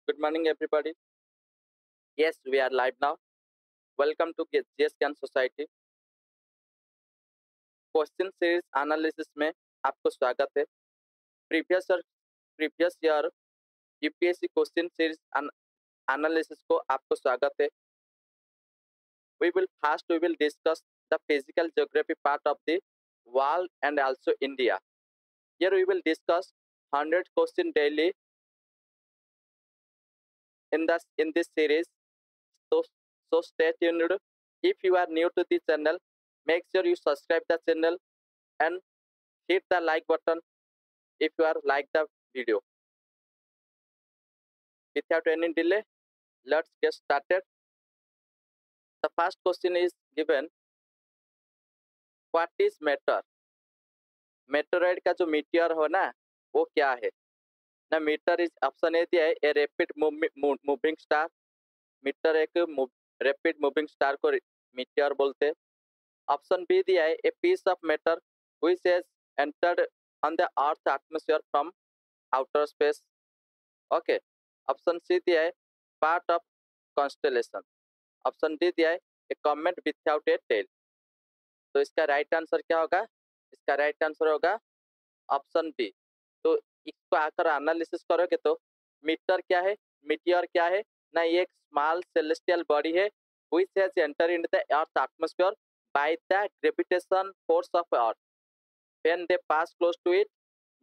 Good morning, everybody. Yes, we are live now. Welcome to GSCAN Society. Question series analysis में आपको स्वागत है। Previous year UPSC question series analysis को आपको स्वागत है। We will discuss the physical geography part of the world and also India. Here we will discuss 100 question daily in this series. So stay tuned. If you are new to the channel, make sure you subscribe the channel and hit the like button if you are like the video. Without any delay, let's get started. The first question is given, what is meteor? Meteoroid का जो meteor हो ना वो क्या है ना। Metre is option a दिया है a rapid moving star. Meteor एक रैपिड मूविंग स्टार को मीटियर बोलते हैं। ऑप्शन बी दिया है a piece of matter which has entered on the earth atmosphere from outer space. Okay. Option c दिया है part of constellation. Option D दिया है a comet without a tail. तो इसका राइट आंसर क्या होगा? इसका राइट आंसर होगा ऑप्शन बी। तो इसको आकर एनालिसिस करोगे तो मीटर क्या है, मीटियर क्या है ना, ये एक स्मॉल सेलेस्टियल बॉडी है which has enter into the earth atmosphere by the gravitation force of earth when they pass close to it.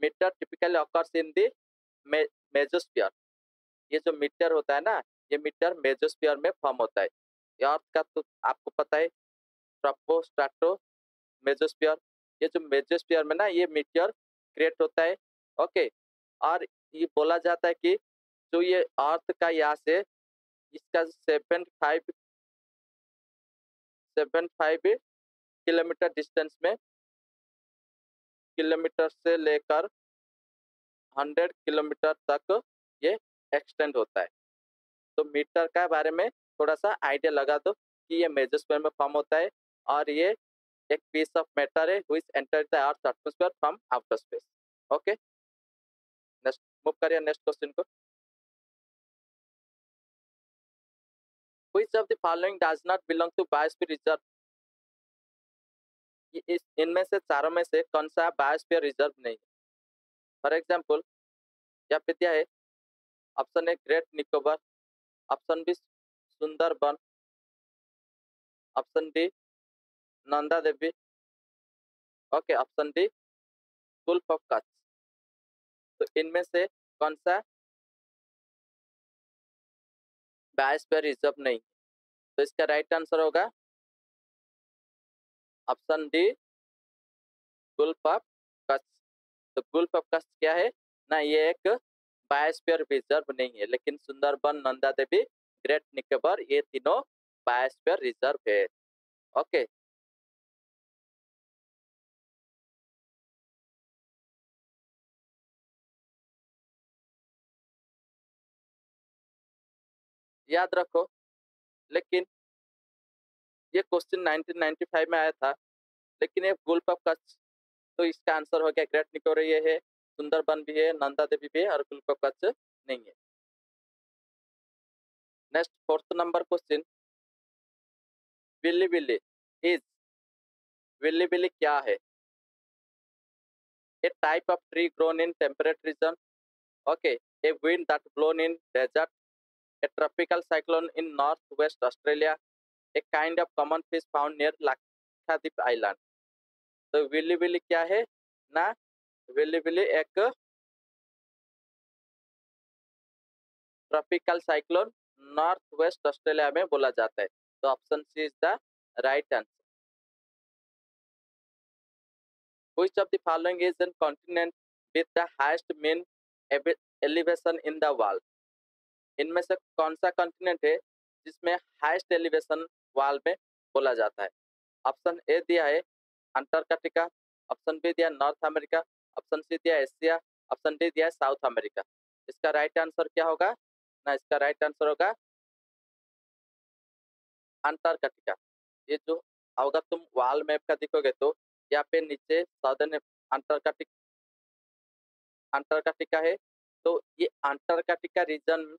Meteor typically occurs in the mesosphere. ये जो मीटर होता है ना, ये मीटर मेसोस्फीयर में form होता है। अर्थ का तो आपको पता है ट्रोपो स्ट्राटो मेसोस्फीयर। ये जो मेसोस्फीयर में ना ये मीटियर क्रिएट होता है। ओके। और ये बोला जाता है कि जो ये अर्थ का यहाँ से इसका 75 किलोमीटर डिस्टेंस में, किलोमीटर से लेकर 100 किलोमीटर तक ये एक्सटेंड होता है। तो मीटर का बारे में थोड़ा सा आइडिया लगा दो कि ये मेसोस्फीयर में फॉर्म होता है और ये एक पीस ऑफ मैटर है which entered the earth atmosphere from outer space. Okay. Next move करिए नेक्स्ट क्वेश्चन को। Which of the following does not belong to biosphere reserve? इनमें से चारों में से कौन सा बायोस्फीयर रिजर्व नहीं है? फॉर एग्जांपल क्या पे दिया है option a great Nicobar, option b Sundarban, option d Nanda Devi, okay, option d gulf of Kutch. तो इनमें से कौन सा बायोस्फीयर रिजर्व नहीं है? तो इसका राइट आंसर होगा option d gulf of Kutch. तो गल्फ ऑफ कच्छ क्या है ना, ये एक बायोस्फीयर रिजर्व नहीं है, लेकिन सुंदरबन, नंदा देवी, ग्रेट निकोबार ये तीनों बायोस्फीयर रिजर्व है। ओके। याद रखो, लेकिन ये क्वेश्चन 1995 में आया था, लेकिन ये गल्फ ऑफ कच्छ, तो इसका आंसर हो गया ग्रेट निकोबार ये है, सुंदरबन भी है, नंदा देवी भी है और गल्फ ऑफ कच्छ नहीं है। Next fourth number question, willy willy is, willy willy क्या है? A type of tree grown in temperate region, okay, a wind that blown in desert, a tropical cyclone in northwest Australia, a kind of common fish found near Lakshadweep Island। तो willy willy क्या है ना, willy willy एक tropical cyclone north west Australia में बोला जाता है। तो option C is the right answer. Which of the following is a continent with the highest mean elevation in the world? इनमें से कौन सा कॉन्टिनेंट है जिसमें हाईएस्ट एलिवेशन वाल में बोला जाता है? ऑप्शन ए दिया है अंटार्कटिका, ऑप्शन बी दिया नॉर्थ अमेरिका, ऑप्शन सी दिया एशिया, ऑप्शन डी दिया साउथ अमेरिका। इसका राइट आंसर क्या होगा ना, इसका राइट आंसर होगा अंटार्कटिका। ये जो अगर तुम वाल मैप का देखोगे तो यहाँ पे नीचे साउदर्न अंटार्कटिका है। तो ये अंटार्कटिका रीजन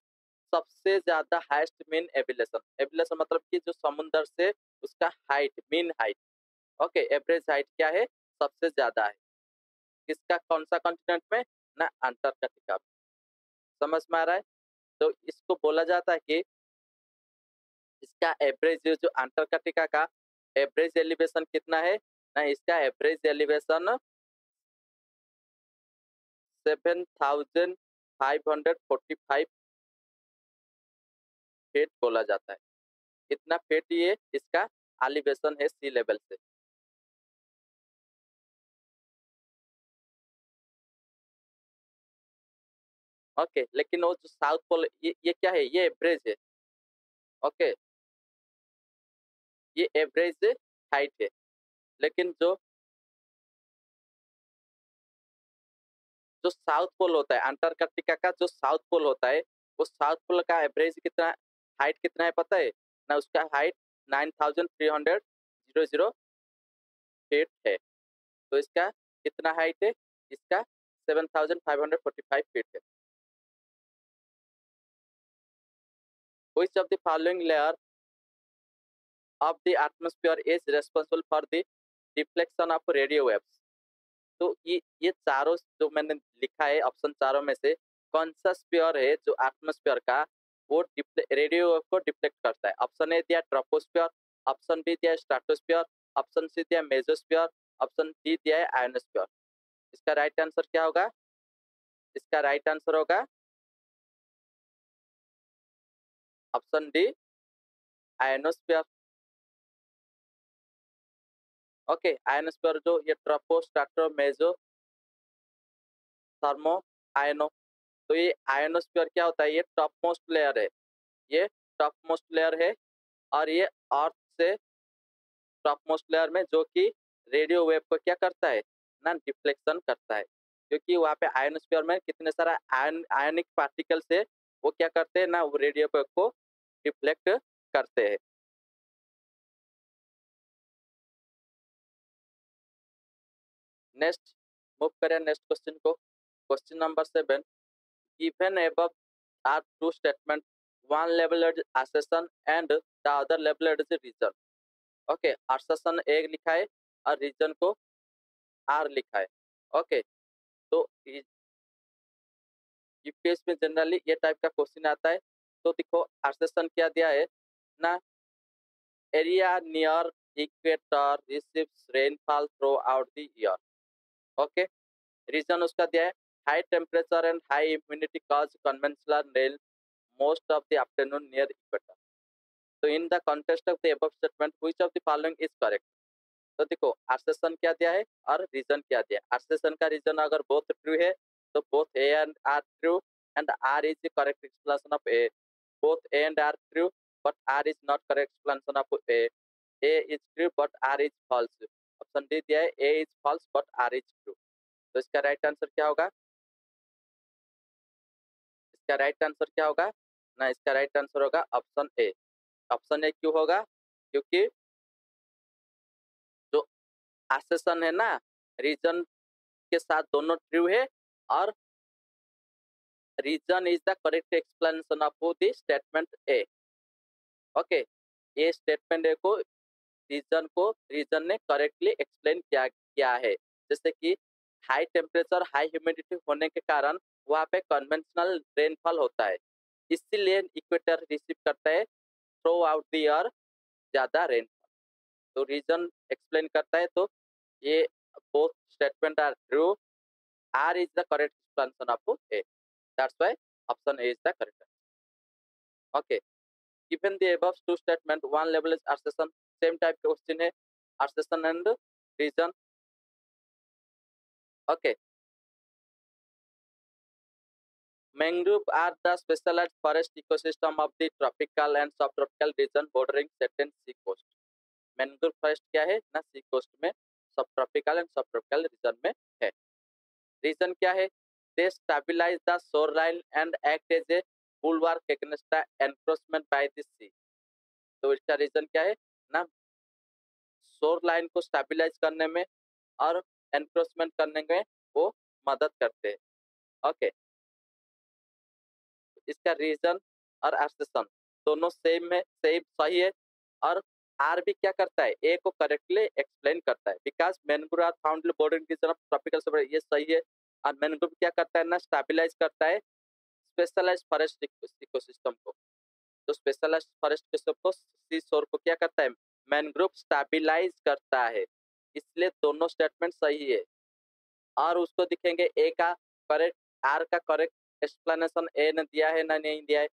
सबसे ज्यादा हाईएस्ट मीन एलिवेशन, एलिवेशन मतलब कि जो समुद्र से उसका height, mean height, okay, average height क्या है, सबसे ज्यादा है किसका, कौन सा कॉन्टिनेंट में, ना अंटार्कटिका में। समझ में आ रहा है? तो इसको बोला जाता है कि इसका एवरेज, जो अंटार्कटिका का एवरेज एलिवेशन कितना है ना, इसका एवरेज एलिवेशन 7545 फीट बोला जाता है। कितना फीट ये इसका एलिवेशन है सी लेवल से। ओके, लेकिन वो जो साउथ पोल, ये क्या है, ये एवरेज है। ओके, ये एवरेज हाइट है, लेकिन जो जो साउथ पोल होता है, अंटार्कटिका का जो साउथ पोल होता है, वो साउथ पोल का एवरेज कितना, हाइट कितना है पता है ना, उसका हाइट 9300 फीट है। तो इसका कितना हाइट है, इसका 7545 फीट है। Which of the following layer of the atmosphere is responsible for the deflection of radio waves? तो ये चारों जो मैंने लिखा है ऑप्शन चारों में से कौन सा स्फीयर है जो एटमॉस्फेयर का वो रेडियो वेव को डिफ्लेक्ट करता है? ऑप्शन ए दिया ट्रोपोस्फीयर, ऑप्शन बी दिया स्ट्रेटोस्फीयर, ऑप्शन सी दिया मेसोस्फीयर, ऑप्शन डी दिया है आयोनोस्फीयर। इसका राइट आंसर क्या होगा? इसका राइट आंसर होगा option D, ionosphere. Okay, ionosphere जो ये ट्रोपो स्ट्रेटो मेसो थर्मो आयनो, तो ये आयोनोस्फीयर क्या होता है, ये टॉप मोस्ट लेयर है, ये टॉप मोस्ट लेयर है, और ये अर्थ से टॉप मोस्ट लेयर में जो कि रेडियो वेव को क्या करता है ना, डिफ्लेक्शन करता है, क्योंकि वहाँ पे आयोनोस्फीयर में कितने सारा आयनिक पार्टिकल्स है, वो क्या करते हैं ना, वो रेडियो वेव को डिफ्लेक्ट करते हैं। नेक्स्ट मूव करें नेक्स्ट क्वेश्चन को। Question number 7, given above are two statement, one labeled assertion and the other labeled as reason। Okay, assertion ए लिखा है और रीजन को आर लिखा है। ओके, तो यूपीएस में जनरली ये टाइप का क्वेश्चन आता है। तो देखो assertion क्या दिया है ना, area near equator receives rainfall throughout the year. Okay, reason उसका दिया है high temperature and high humidity cause conventional rain most of the afternoon near equator. तो in the context of the above statement which of the following is correct? तो देखो assertion क्या दिया है और रीजन क्या दिया है। assertion का रीजन अगर बोथ ट्रू है तो both A and R true and R is the correct explanation of A. Both A and R true but R is not correct explanation of A is true but R is false. Option D दिया है A is false but R is true. तो इसका right answer क्या होगा? इसका right answer क्या होगा ना, इसका राइट आंसर होगा ऑप्शन ए। ऑप्शन ए क्यों होगा? क्योंकि जो assertion है ना, रीजन के साथ दोनों ट्रू है और reason is the correct explanation of the statement a. Okay, ये स्टेटमेंट ए को रीजन ने करेक्टली एक्सप्लेन किया है। जैसे कि हाई टेम्परेचर हाई ह्यूमिडिटी होने के कारण वहाँ पे कन्वेंशनल रेनफॉल होता है, इसीलिए इक्वेटर रिसीव करता है थ्रू आउट द ईयर ज्यादा रेनफॉल। तो रीजन एक्सप्लेन करता है, तो ये both statement are true, are is the correct explanation of a, that's why option a is the correct answer. Okay, given the above two statement one label is assertion, same type question है, assertion and reason। okay, mangrove are the specialized forest ecosystem of the tropical and subtropical region bordering certain sea coast। Mangrove forest क्या है ना, sea coast में subtropical and subtropical region में है। Region क्या है? They stabilize the shoreline and act as a bulwark against the encroachment by the sea. तो इसका रीजन क्या है ना, शोर लाइन को स्टेबलाइज करने में और एनक्रोचमेंट करने में वो मदद करते हैं। ओके, इसका रीजन और असर्शन दोनों सेम में सेम सही है। और आर भी क्या करता है, ए को करेक्टली एक्सप्लेन करता है, because mangrove are found bordering region of tropical subsoil, ये सही है। और मैनग्रोव क्या करता है ना, स्टेबलाइज करता है स्पेशलाइज्ड फॉरेस्ट इकोसिस्टम को। तो स्पेशलाइज्ड फॉरेस्ट इकोसिस्टम को सी शोर को क्या करता है, मैनग्रोव स्टेबलाइज करता है, इसलिए दोनों स्टेटमेंट सही है। और उसको दिखेंगे ए का करेक्ट, आर का करेक्ट एक्सप्लेनेशन ए ने दिया है ना नहीं दिया है,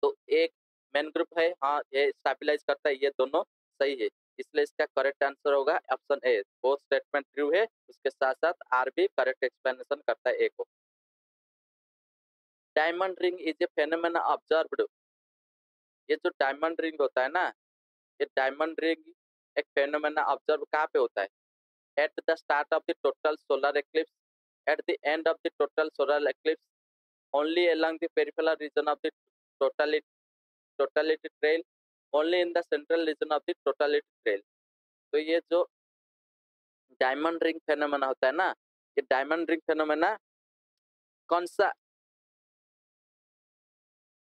तो एक मैनग्रोव है, हाँ ये स्टेबलाइज करता है, ये दोनों सही है, इसलिए इसका करेक्ट आंसर होगा option A. Both statement true है, उसके साथ साथ आर भी करेक्ट एक्सप्लेनेशन करता है ए को। Diamond ring is a phenomena observed, ये जो डायमंड रिंग होता है ना, ये डायमंड रिंग एक फेनोमेना ऑब्जर्व कहाँ पे होता है, at the start of the total solar eclipse, at the end of the total solar eclipse, only along the peripheral region of the totality trail, only in the central region of the totality trail। तो ये जो diamond ring phenomena होता है ना, ये diamond ring phenomena कौन सा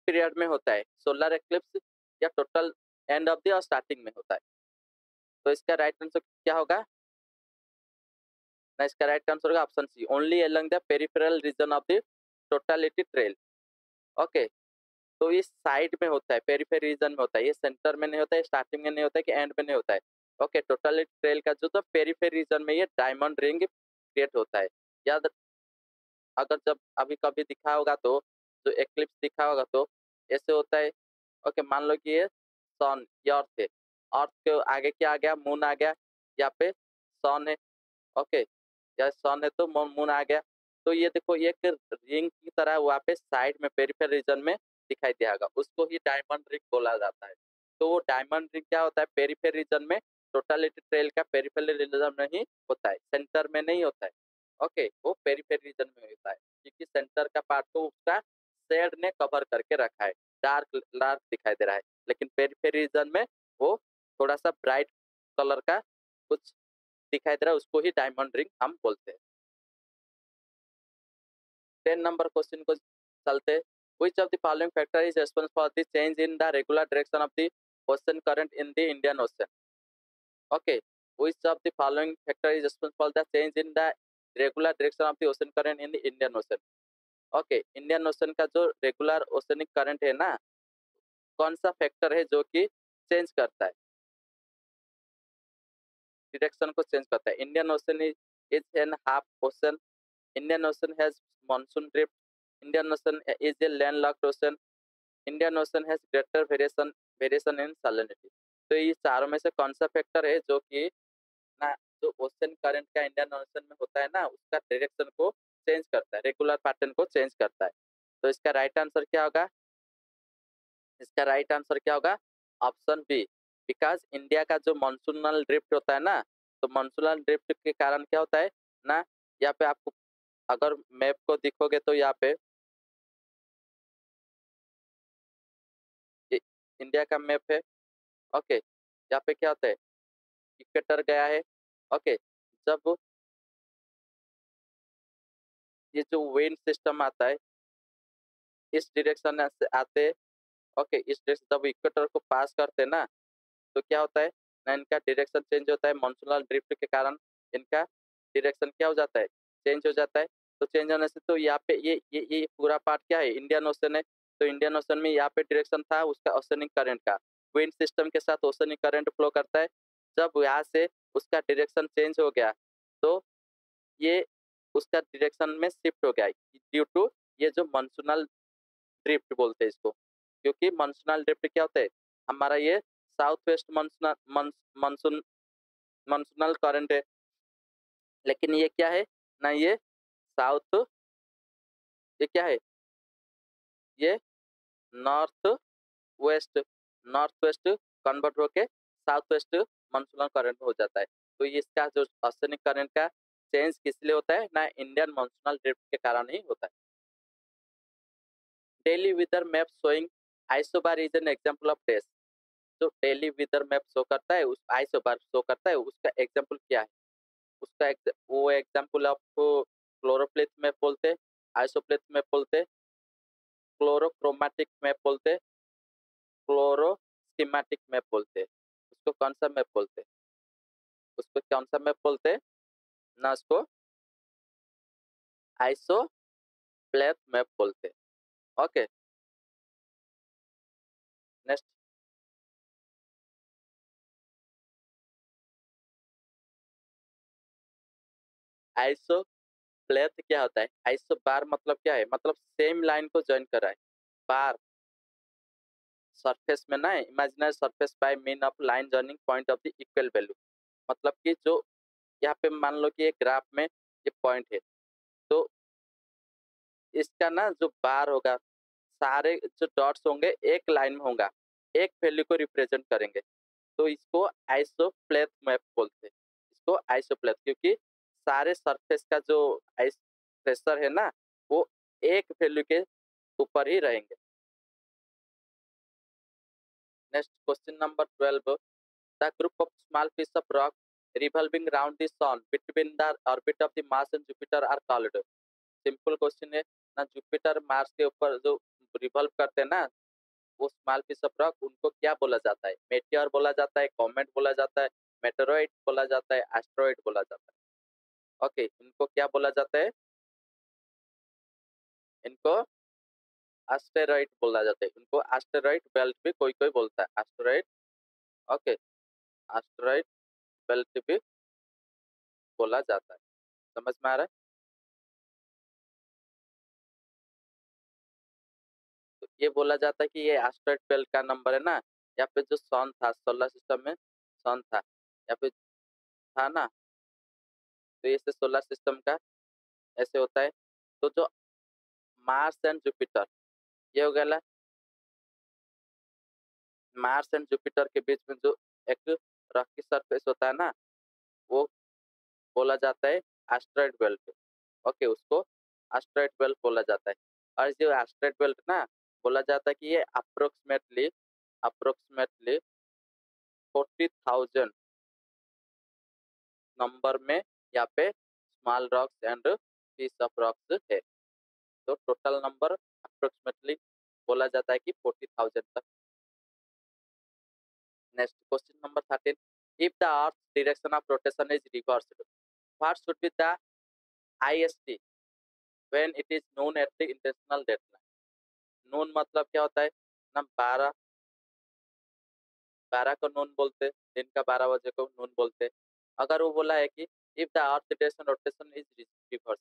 period में होता है, सोलर एक्लिप्स या टोटल एंड ऑफ द और स्टार्टिंग में होता है। तो इसका राइट आंसर क्या होगा ना, इसका राइट आंसर होगा option c, only along the peripheral region of the totality trail. Okay, तो ये साइड में होता है, पेरिफेरी रीजन में होता है, ये सेंटर में नहीं होता है, स्टार्टिंग में नहीं होता है कि एंड में नहीं होता है। ओके, टोटालिटी ट्रेल का जो तो पेरिफेरी रीजन में ये डायमंड रिंग क्रिएट होता है। याद, अगर जब अभी कभी दिखा होगा तो जो एक्लिप्स दिखा होगा तो ऐसे होता है। ओके, मान लो कि ये सन, ये अर्थ है, अर्थ के आगे क्या आ गया, मून आ गया, यहाँ पे सन है। ओके, या सन है तो मून आ गया, तो ये देखो एक रिंग की तरह वहाँ पे साइड में पेरिफेरल रीजन में दिखाई दिया होगा, उसको ही डायमंड रिंग बोला जाता है। तो वो डायमंड रिंग क्या होता है, पेरिफेरल रीजन में, टोटालिटी ट्रेल का पेरिफेरल रीजन में ही होता है, सेंटर में नहीं होता है। ओके, वो पेरिफेरल रीजन में होता है, क्योंकि सेंटर का पार्ट तो उसका शेड ने कवर करके रखा है, डार्क डार्क दिखाई दे रहा है, लेकिन पेरिफेरल रीजन में वो थोड़ा सा ब्राइट कलर का कुछ दिखाई दे रहा है, उसको ही डायमंड रिंग हम बोलते हैं। 10 नंबर क्वेश्चन को चलते, which of the following factor is responsible for the change in the regular direction of the ocean current in the Indian Ocean? Okay, which of the following factor is responsible for the change in the regular direction of the ocean current in the Indian Ocean? Okay, Indian Ocean का जो regular oceanic current है ना, कौन सा factor है जो कि change करता है, डायरेक्शन को चेंज करता है। Indian ocean is an half ocean, Indian ocean has monsoon drift, Indian ocean is a landlocked ocean, Indian ocean has greater variation in salinity. तो ये चारों में से कौन सा फैक्टर है जो कि ना, जो ओशन करंट का इंडियन ओशन में होता है ना, उसका डायरेक्शन को चेंज करता है, रेगुलर पैटर्न को चेंज करता है। तो इसका राइट आंसर क्या होगा, इसका राइट आंसर क्या होगा, ऑप्शन बी, बिकॉज इंडिया का जो मानसूनल ड्रिफ्ट होता है ना, तो मानसूनल ड्रिफ्ट के कारण क्या होता है ना, यहाँ पे आपको अगर मैप को देखोगे तो यहाँ पे इंडिया का मैप है। ओके, यहाँ पे क्या होता है, इक्वेटर गया है। ओके, जब ये जो विंड सिस्टम आता है इस डायरेक्शन से आते, ओके, इस डायरेक्शन जब इक्वेटर को पास करते ना, तो क्या होता है ना, इनका डायरेक्शन चेंज होता है, मानसूनल ड्रिफ्ट के कारण इनका डायरेक्शन क्या हो जाता है, चेंज हो जाता है। तो चेंज होने से तो यहाँ पे ये पूरा पार्ट क्या है, इंडियन ओशन है। तो इंडियन ओशन में यहाँ पे डायरेक्शन था उसका ओशनिक करंट का, विंड सिस्टम के साथ ओशनिक करंट फ्लो करता है। जब यहाँ से उसका डायरेक्शन चेंज हो गया तो ये उसका डायरेक्शन में शिफ्ट हो गया, ड्यू टू ये जो मानसूनल ड्रिफ्ट बोलते हैं इसको। क्योंकि मानसूनल ड्रिफ्ट क्या होता है, हमारा ये south west monsoon monsoonal current है, लेकिन ये क्या है ना, ये साउथ, ये क्या है, ये नॉर्थ नॉर्थ वेस्ट कन्वर्ट होके साउथ वेस्ट मानसूनल करंट हो जाता है। तो ये इसका जो ओशनिक करंट का चेंज किस लिए होता है ना, इंडियन मानसूनल ड्रिफ्ट के कारण ही होता है। Daily weather map showing isobar is an example of this, जो डेली वेदर मैप शो करता है, उस आइसोबार शो करता है, उसका एग्जांपल क्या है, उसका वो एग्जांपल आपको क्लोरोप्लेथ में बोलते, आइसोप्लेथ में बोलते, क्लोरोक्रोमेटिक मैप बोलते, क्लोरोस्कीमेटिक मैप बोलते। उसको कौन सा मैप बोलते? उसको कौन सा मैप बोलते ना? उसको आइसोप्लेथ मैप बोलते। Okay, next. आइसोप्लेथ क्या होता है? आइसो बार मतलब क्या है? मतलब सेम लाइन को ज्वाइन कर रहा है। बार सरफेस में ना, imaginary surface by mean of line joining point of the equal value. मतलब कि जो यहाँ पे मान लो कि एक ग्राफ में ये पॉइंट है, तो इसका ना जो बार होगा, सारे जो डॉट्स होंगे एक लाइन में होगा, एक वैल्यू को रिप्रेजेंट करेंगे, तो इसको आइसोप्लेथ मैप बोलते हैं। इसको आइसोप्लेथ, क्योंकि सारे सरफेस का जो आइस प्रेशर है ना, वो एक वैल्यू के ऊपर ही रहेंगे। Next question number 12। The group of small piece of rock revolving round the sun between the orbit of the Mars and Jupiter are called। Simple question है ना। जुपिटर मार्स के ऊपर जो रिवॉल्व करते हैं ना, वो स्मॉल पीस ऑफ रॉक, उनको क्या बोला जाता है? मेटियोर बोला जाता है, कॉमेट बोला जाता है, मेटेरोइड बोला जाता है, एस्टेरॉइड बोला जाता है। ओके, इनको क्या बोला जाता है? इनको एस्टेरॉइड बोला जाता है। इनको एस्टेरॉइड बेल्ट भी कोई कोई बोलता है, एस्टेरॉइड। ओके, एस्टेरॉइड बेल्ट भी बोला जाता है। समझ में आ रहा है? तो ये बोला जाता है कि ये एस्टेरॉइड बेल्ट का नंबर है ना, यहाँ पे जो सन था, सोलर सिस्टम में सन था, यहाँ पे था ना, तो ये सोलर सिस्टम का ऐसे होता है। तो जो मार्स एंड जुपिटर, ये हो गया मार्स एंड जुपिटर के बीच में जो एक रॉकी सरफेस होता है ना, वो बोला जाता है एस्टेरॉइड बेल्ट। ओके, उसको एस्टेरॉइड बेल्ट बोला जाता है। और जो एस्टेरॉइड बेल्ट ना, बोला जाता है कि ये अप्रोक्सीमेटली अप्रोक्सीमेटली 40,000 नंबर में यहाँ पे small rocks and piece of rocks है। तो टोटल नंबर अप्रोक्सीमेटली बोला जाता है कि 40,000 तक। Next question number 13। If the earth direction of rotation is reversed, what should be the IST when it is noon at the international deadline? Noon मतलब क्या होता है ना? 12 को नून बोलते, दिन का 12 बजे को नून बोलते। अगर वो बोला है कि if the earth rotation rotation is reverse,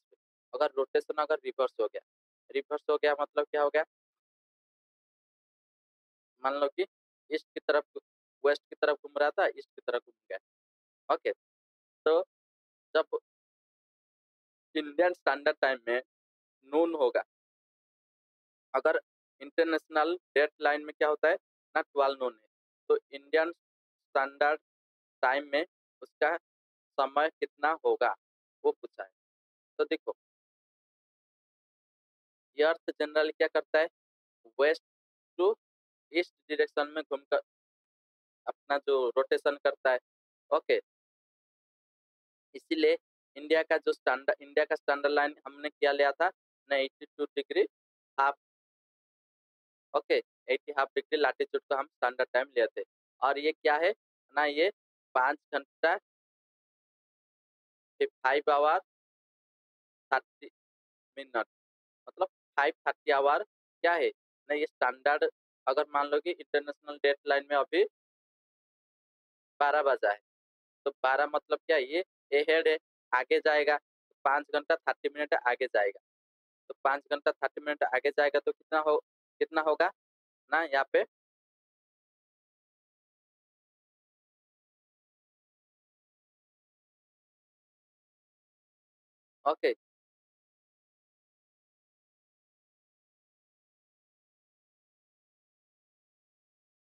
अगर रोटेशन अगर रिवर्स हो गया, रिवर्स हो गया मतलब क्या हो गया? मान लो कि ईस्ट की तरफ, वेस्ट की तरफ घूम रहा था, ईस्ट की तरफ घूम गया। ओके, तो जब इंडियन स्टैंडर्ड टाइम में नून होगा, अगर इंटरनेशनल डेट लाइन में क्या होता है ना, 12 नून है, तो इंडियन स्टैंडर्ड टाइम में उसका समय कितना होगा, वो पूछा है। तो देखो, ये अर्थ जनरली क्या करता है? वेस्ट टू ईस्ट डायरेक्शन में घूमकर अपना जो रोटेशन करता है। ओके, इसीलिए इंडिया का स्टैंडर्ड लाइन हमने क्या लिया था ना, 82 degree half. Okay, 80 half degree latitude को हम स्टैंडर्ड टाइम लिए थे। और ये क्या है ना, ये 5 घंटा 5 आवर 30 मिनट, मतलब 5:30 आवर क्या है ना, ये स्टैंडर्ड। अगर मान लो कि इंटरनेशनल डेट लाइन में अभी 12 बजा है, तो 12 मतलब क्या है, ये हेड है, आगे जाएगा, 5 घंटा 30 मिनट आगे जाएगा। तो 5 घंटा 30 मिनट आगे जाएगा तो कितना होगा ना यहाँ पे? ओके,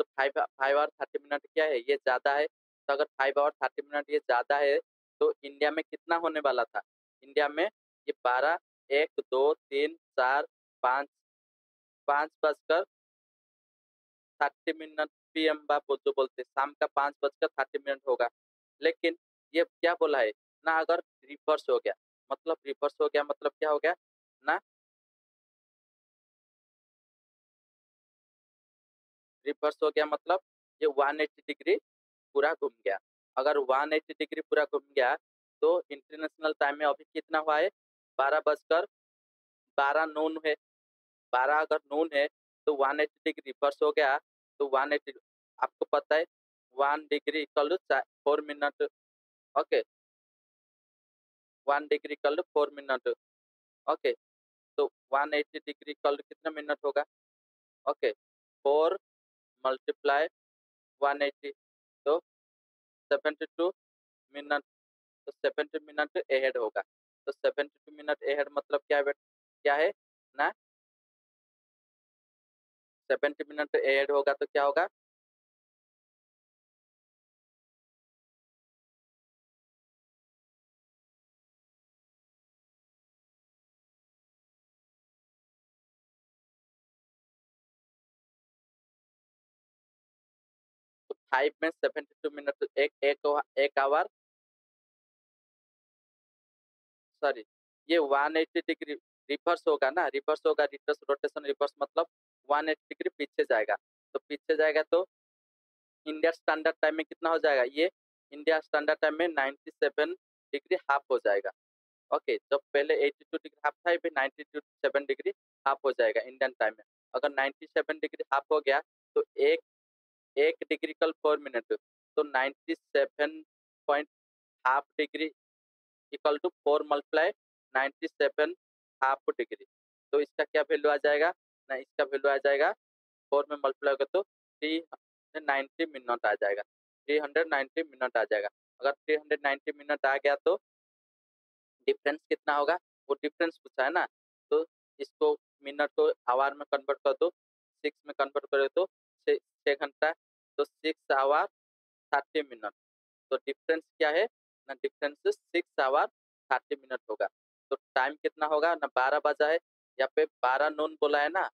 तो 5 5 आवर 30 मिनट क्या है, ये ज्यादा है। तो अगर 5 आवर 30 मिनट ये ज्यादा है, तो इंडिया में कितना होने वाला था? इंडिया में ये 12, 1, 2, 3, 4, 5, 5:30 PM बाप जो बोलते, शाम का 5:30 होगा। लेकिन ये क्या बोला है ना, अगर रिवर्स हो गया, मतलब रिवर्स हो गया मतलब क्या हो गया ना, रिवर्स हो गया मतलब ये 180 डिग्री पूरा घूम गया। अगर 180 डिग्री पूरा घूम गया तो इंटरनेशनल टाइम में अभी कितना हुआ है, 12:12 नून है। 12 अगर नून है तो 180 डिग्री रिवर्स हो गया। तो 180 आपको पता है 1 degree equal to 4 minute. Okay, 1 degree equal to 4 minute. Okay, तो 180 डिग्री इक्वल टू कितना मिनट होगा। ओके, 4 × 180 तो 72 मिनट। तो 70 मिनट एहेड होगा। तो 72 मिनट एहेड मतलब क्या है क्या है ना, 70 मिनट एहेड होगा तो क्या होगा, तो 5 में 72 मिनट, एक आवर, सॉरी, ये 180 डिग्री रिवर्स होगा ना, रिवर्स होगा, रिवर्स रोटेशन रिवर्स मतलब 180 डिग्री पीछे जाएगा। तो पीछे जाएगा तो इंडिया स्टैंडर्ड टाइम में कितना हो जाएगा, ये इंडिया स्टैंडर्ड टाइम में 97 डिग्री हाफ हो जाएगा। ओके, जब पहले 82 डिग्री हाफ था, फिर 97 डिग्री हाफ हो जाएगा इंडियन टाइम में। अगर 97 डिग्री हाफ हो गया तो एक एक डिग्री कल 4 मिनट, तो 97.5 degree equal to 4 × 97 half degree. तो इसका क्या वैल्यू आ जाएगा ना, इसका वैल्यू आ जाएगा 4 में मल्टीप्लाई होगा तो 390 मिनट आ जाएगा। 390 मिनट आ जाएगा। अगर 390 मिनट आ गया तो डिफरेंस कितना होगा, वो डिफरेंस पूछा है ना, तो इसको मिनट को आवर में कन्वर्ट कर दो, 6 में कन्वर्ट करो तो 6 घंटा, तो 6 आवर 30 मिनट। तो डिफरेंस क्या है ना, डिफरेंस 6 आवर 30 मिनट होगा। तो टाइम कितना होगा ना, 12 बजा है, यहाँ पे 12 नून बोला है ना,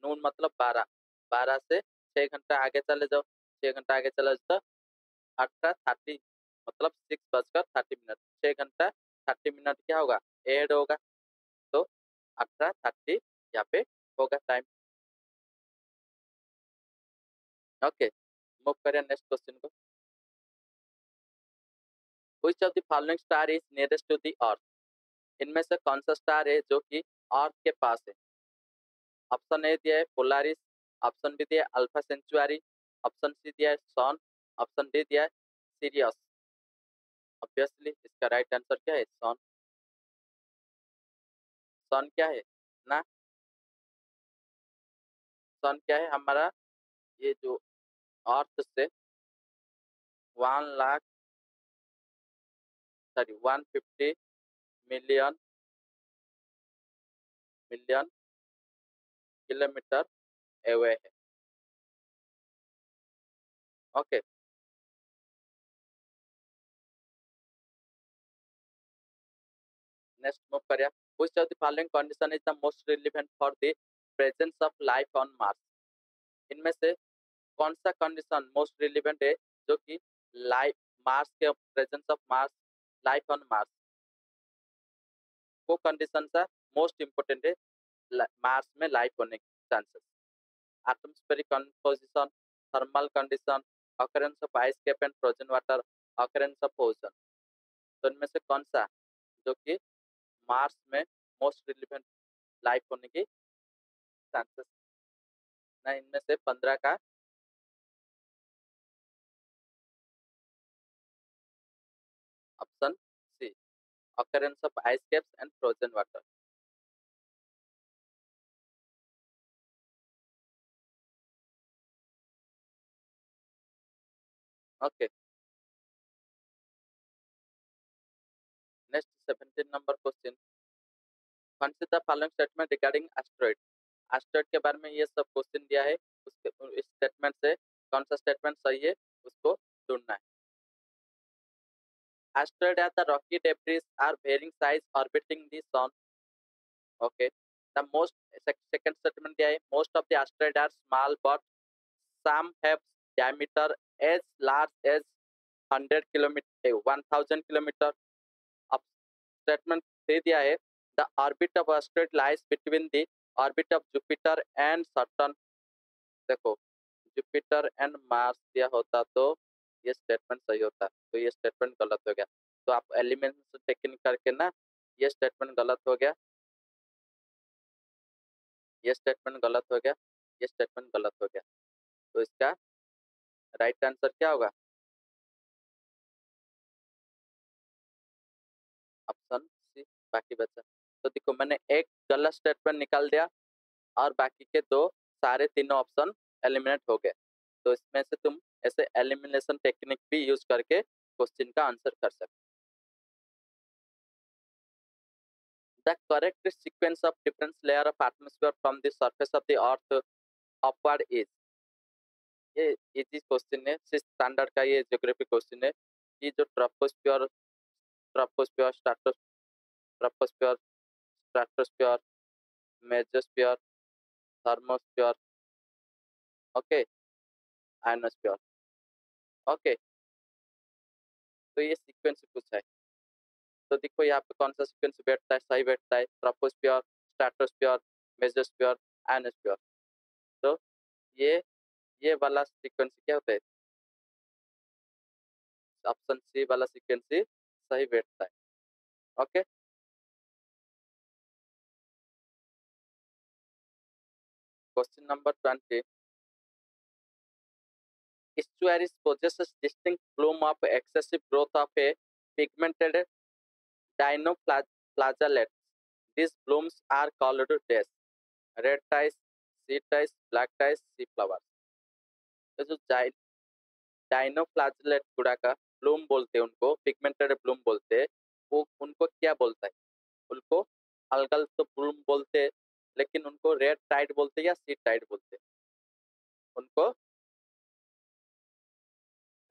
नून मतलब 12, 12 से 6 घंटा आगे चले जाओ, 6 घंटा आगे चले जाओ तो 18:30 मतलब 6:30 6 घंटा 30 मिनट क्या होगा, ऐड होगा। तो 18:30 यहाँ पे होगा टाइम। ओके, मूव करें नेक्स्ट क्वेश्चन को। Which of the following star is nearest to the earth, इनमें से कौन सा स्टार है जो कि अर्थ के पास है। ऑप्शन ए दिया है पोलारिस, ऑप्शन बी दिया है अल्फा सेंचुरी, ऑप्शन सी दिया है सन, ऑप्शन डी दिया है सीरियस। ऑब्वियसली इसका राइट आंसर क्या है, सन। सन क्या है ना, सन क्या है हमारा, ये जो अर्थ से 1 lakh, sorry 150 million kilometre away है। ओके, नेक्स्ट मूव करिए। Which of the following condition is the most relevant for the presence of life on Mars, इनमें से कौन सा कंडीशन मोस्ट रिलेवेंट है जो कि लाइफ, मार्स के presence of Mars, life on Mars, वो कंडीशन सा मोस्ट इम्पोर्टेंट है मार्स में लाइफ होने के chances. Atmospheric composition, thermal condition, occurrence of ice cap and frozen water, occurrence of ocean. तो इनमें से कौन सा जो कि मार्स में मोस्ट रिलेवेंट लाइफ होने की चांसेस ना, इनमें से 15 का option C, occurrence of ice caps and frozen water. Okay, next 17 number question. Consider the following statement regarding asteroid. Asteroid के बारे में ये सब क्वेश्चन दिया है, उसके इस स्टेटमेंट से कौन सा स्टेटमेंट सही है उसको ढूंढना है। Asteroids are the rocky debris are varying size orbiting the sun. Okay. The most second statement दिया है, most of the asteroids are small but some have diameter as large as 100 kilometer 1000 kilometer. अब statement दे दिया है, the orbit of asteroid lies between the orbit of Jupiter and Saturn. देखो Jupiter and Mars दिया होता तो ये statement सही होता, तो ये स्टेटमेंट गलत हो गया। तो आप एलिमिनेशन टेक्निक करके ना ये स्टेटमेंट गलत हो गया, ये स्टेटमेंट गलत हो गया, ये स्टेटमेंट गलत हो गया। तो इसका राइट आंसर क्या होगा? Option C. बाकी बचा, तो देखो मैंने एक गलत स्टेटमेंट निकाल दिया और बाकी के दो सारे तीनों ऑप्शन एलिमिनेट हो गए। तो इसमें से तुम ऐसे एलिमिनेशन टेक्निक भी यूज करके क्वेश्चन का आंसर कर सकते। The correct sequence of difference layer of atmosphere from the surface of the earth upward is. ये इजी क्वेश्चन है, सिक्स स्टैंडर्ड का ये ज्योग्राफी क्वेश्चन है कि जो troposphere troposphere troposphere stratosphere mesosphere thermosphere, okay, ionosphere, okay. तो ये sequence पूछा है, तो देखो यहाँ पे कौन सा सीक्वेंस बैठता है, सही बैठता है, ट्रोपोस्फियर स्ट्रेटोस्फियर मेसोस्फियर आयनोस्फियर। तो ये ये वाला सीक्वेंस क्या होता है? ऑप्शन सी वाला सीक्वेंस ही सही बैठता है, okay. Question number 20, estuaries possesses distinct plume of excessive growth of a pigmented dinoflagellates. These blooms are called dash, red ties, sea ties, black ties, sea flowers। तो जो डाइनोफ्लाजेलेट गुड़ा का ब्लूम बोलते हैं, उनको पिगमेंटेड ब्लूम बोलते हैं, वो उनको क्या बोलता है? उनको अलगल तो ब्लूम बोलते हैं, लेकिन उनको रेड टाइड बोलते हैं या सी टाइड बोलते हैं? उनको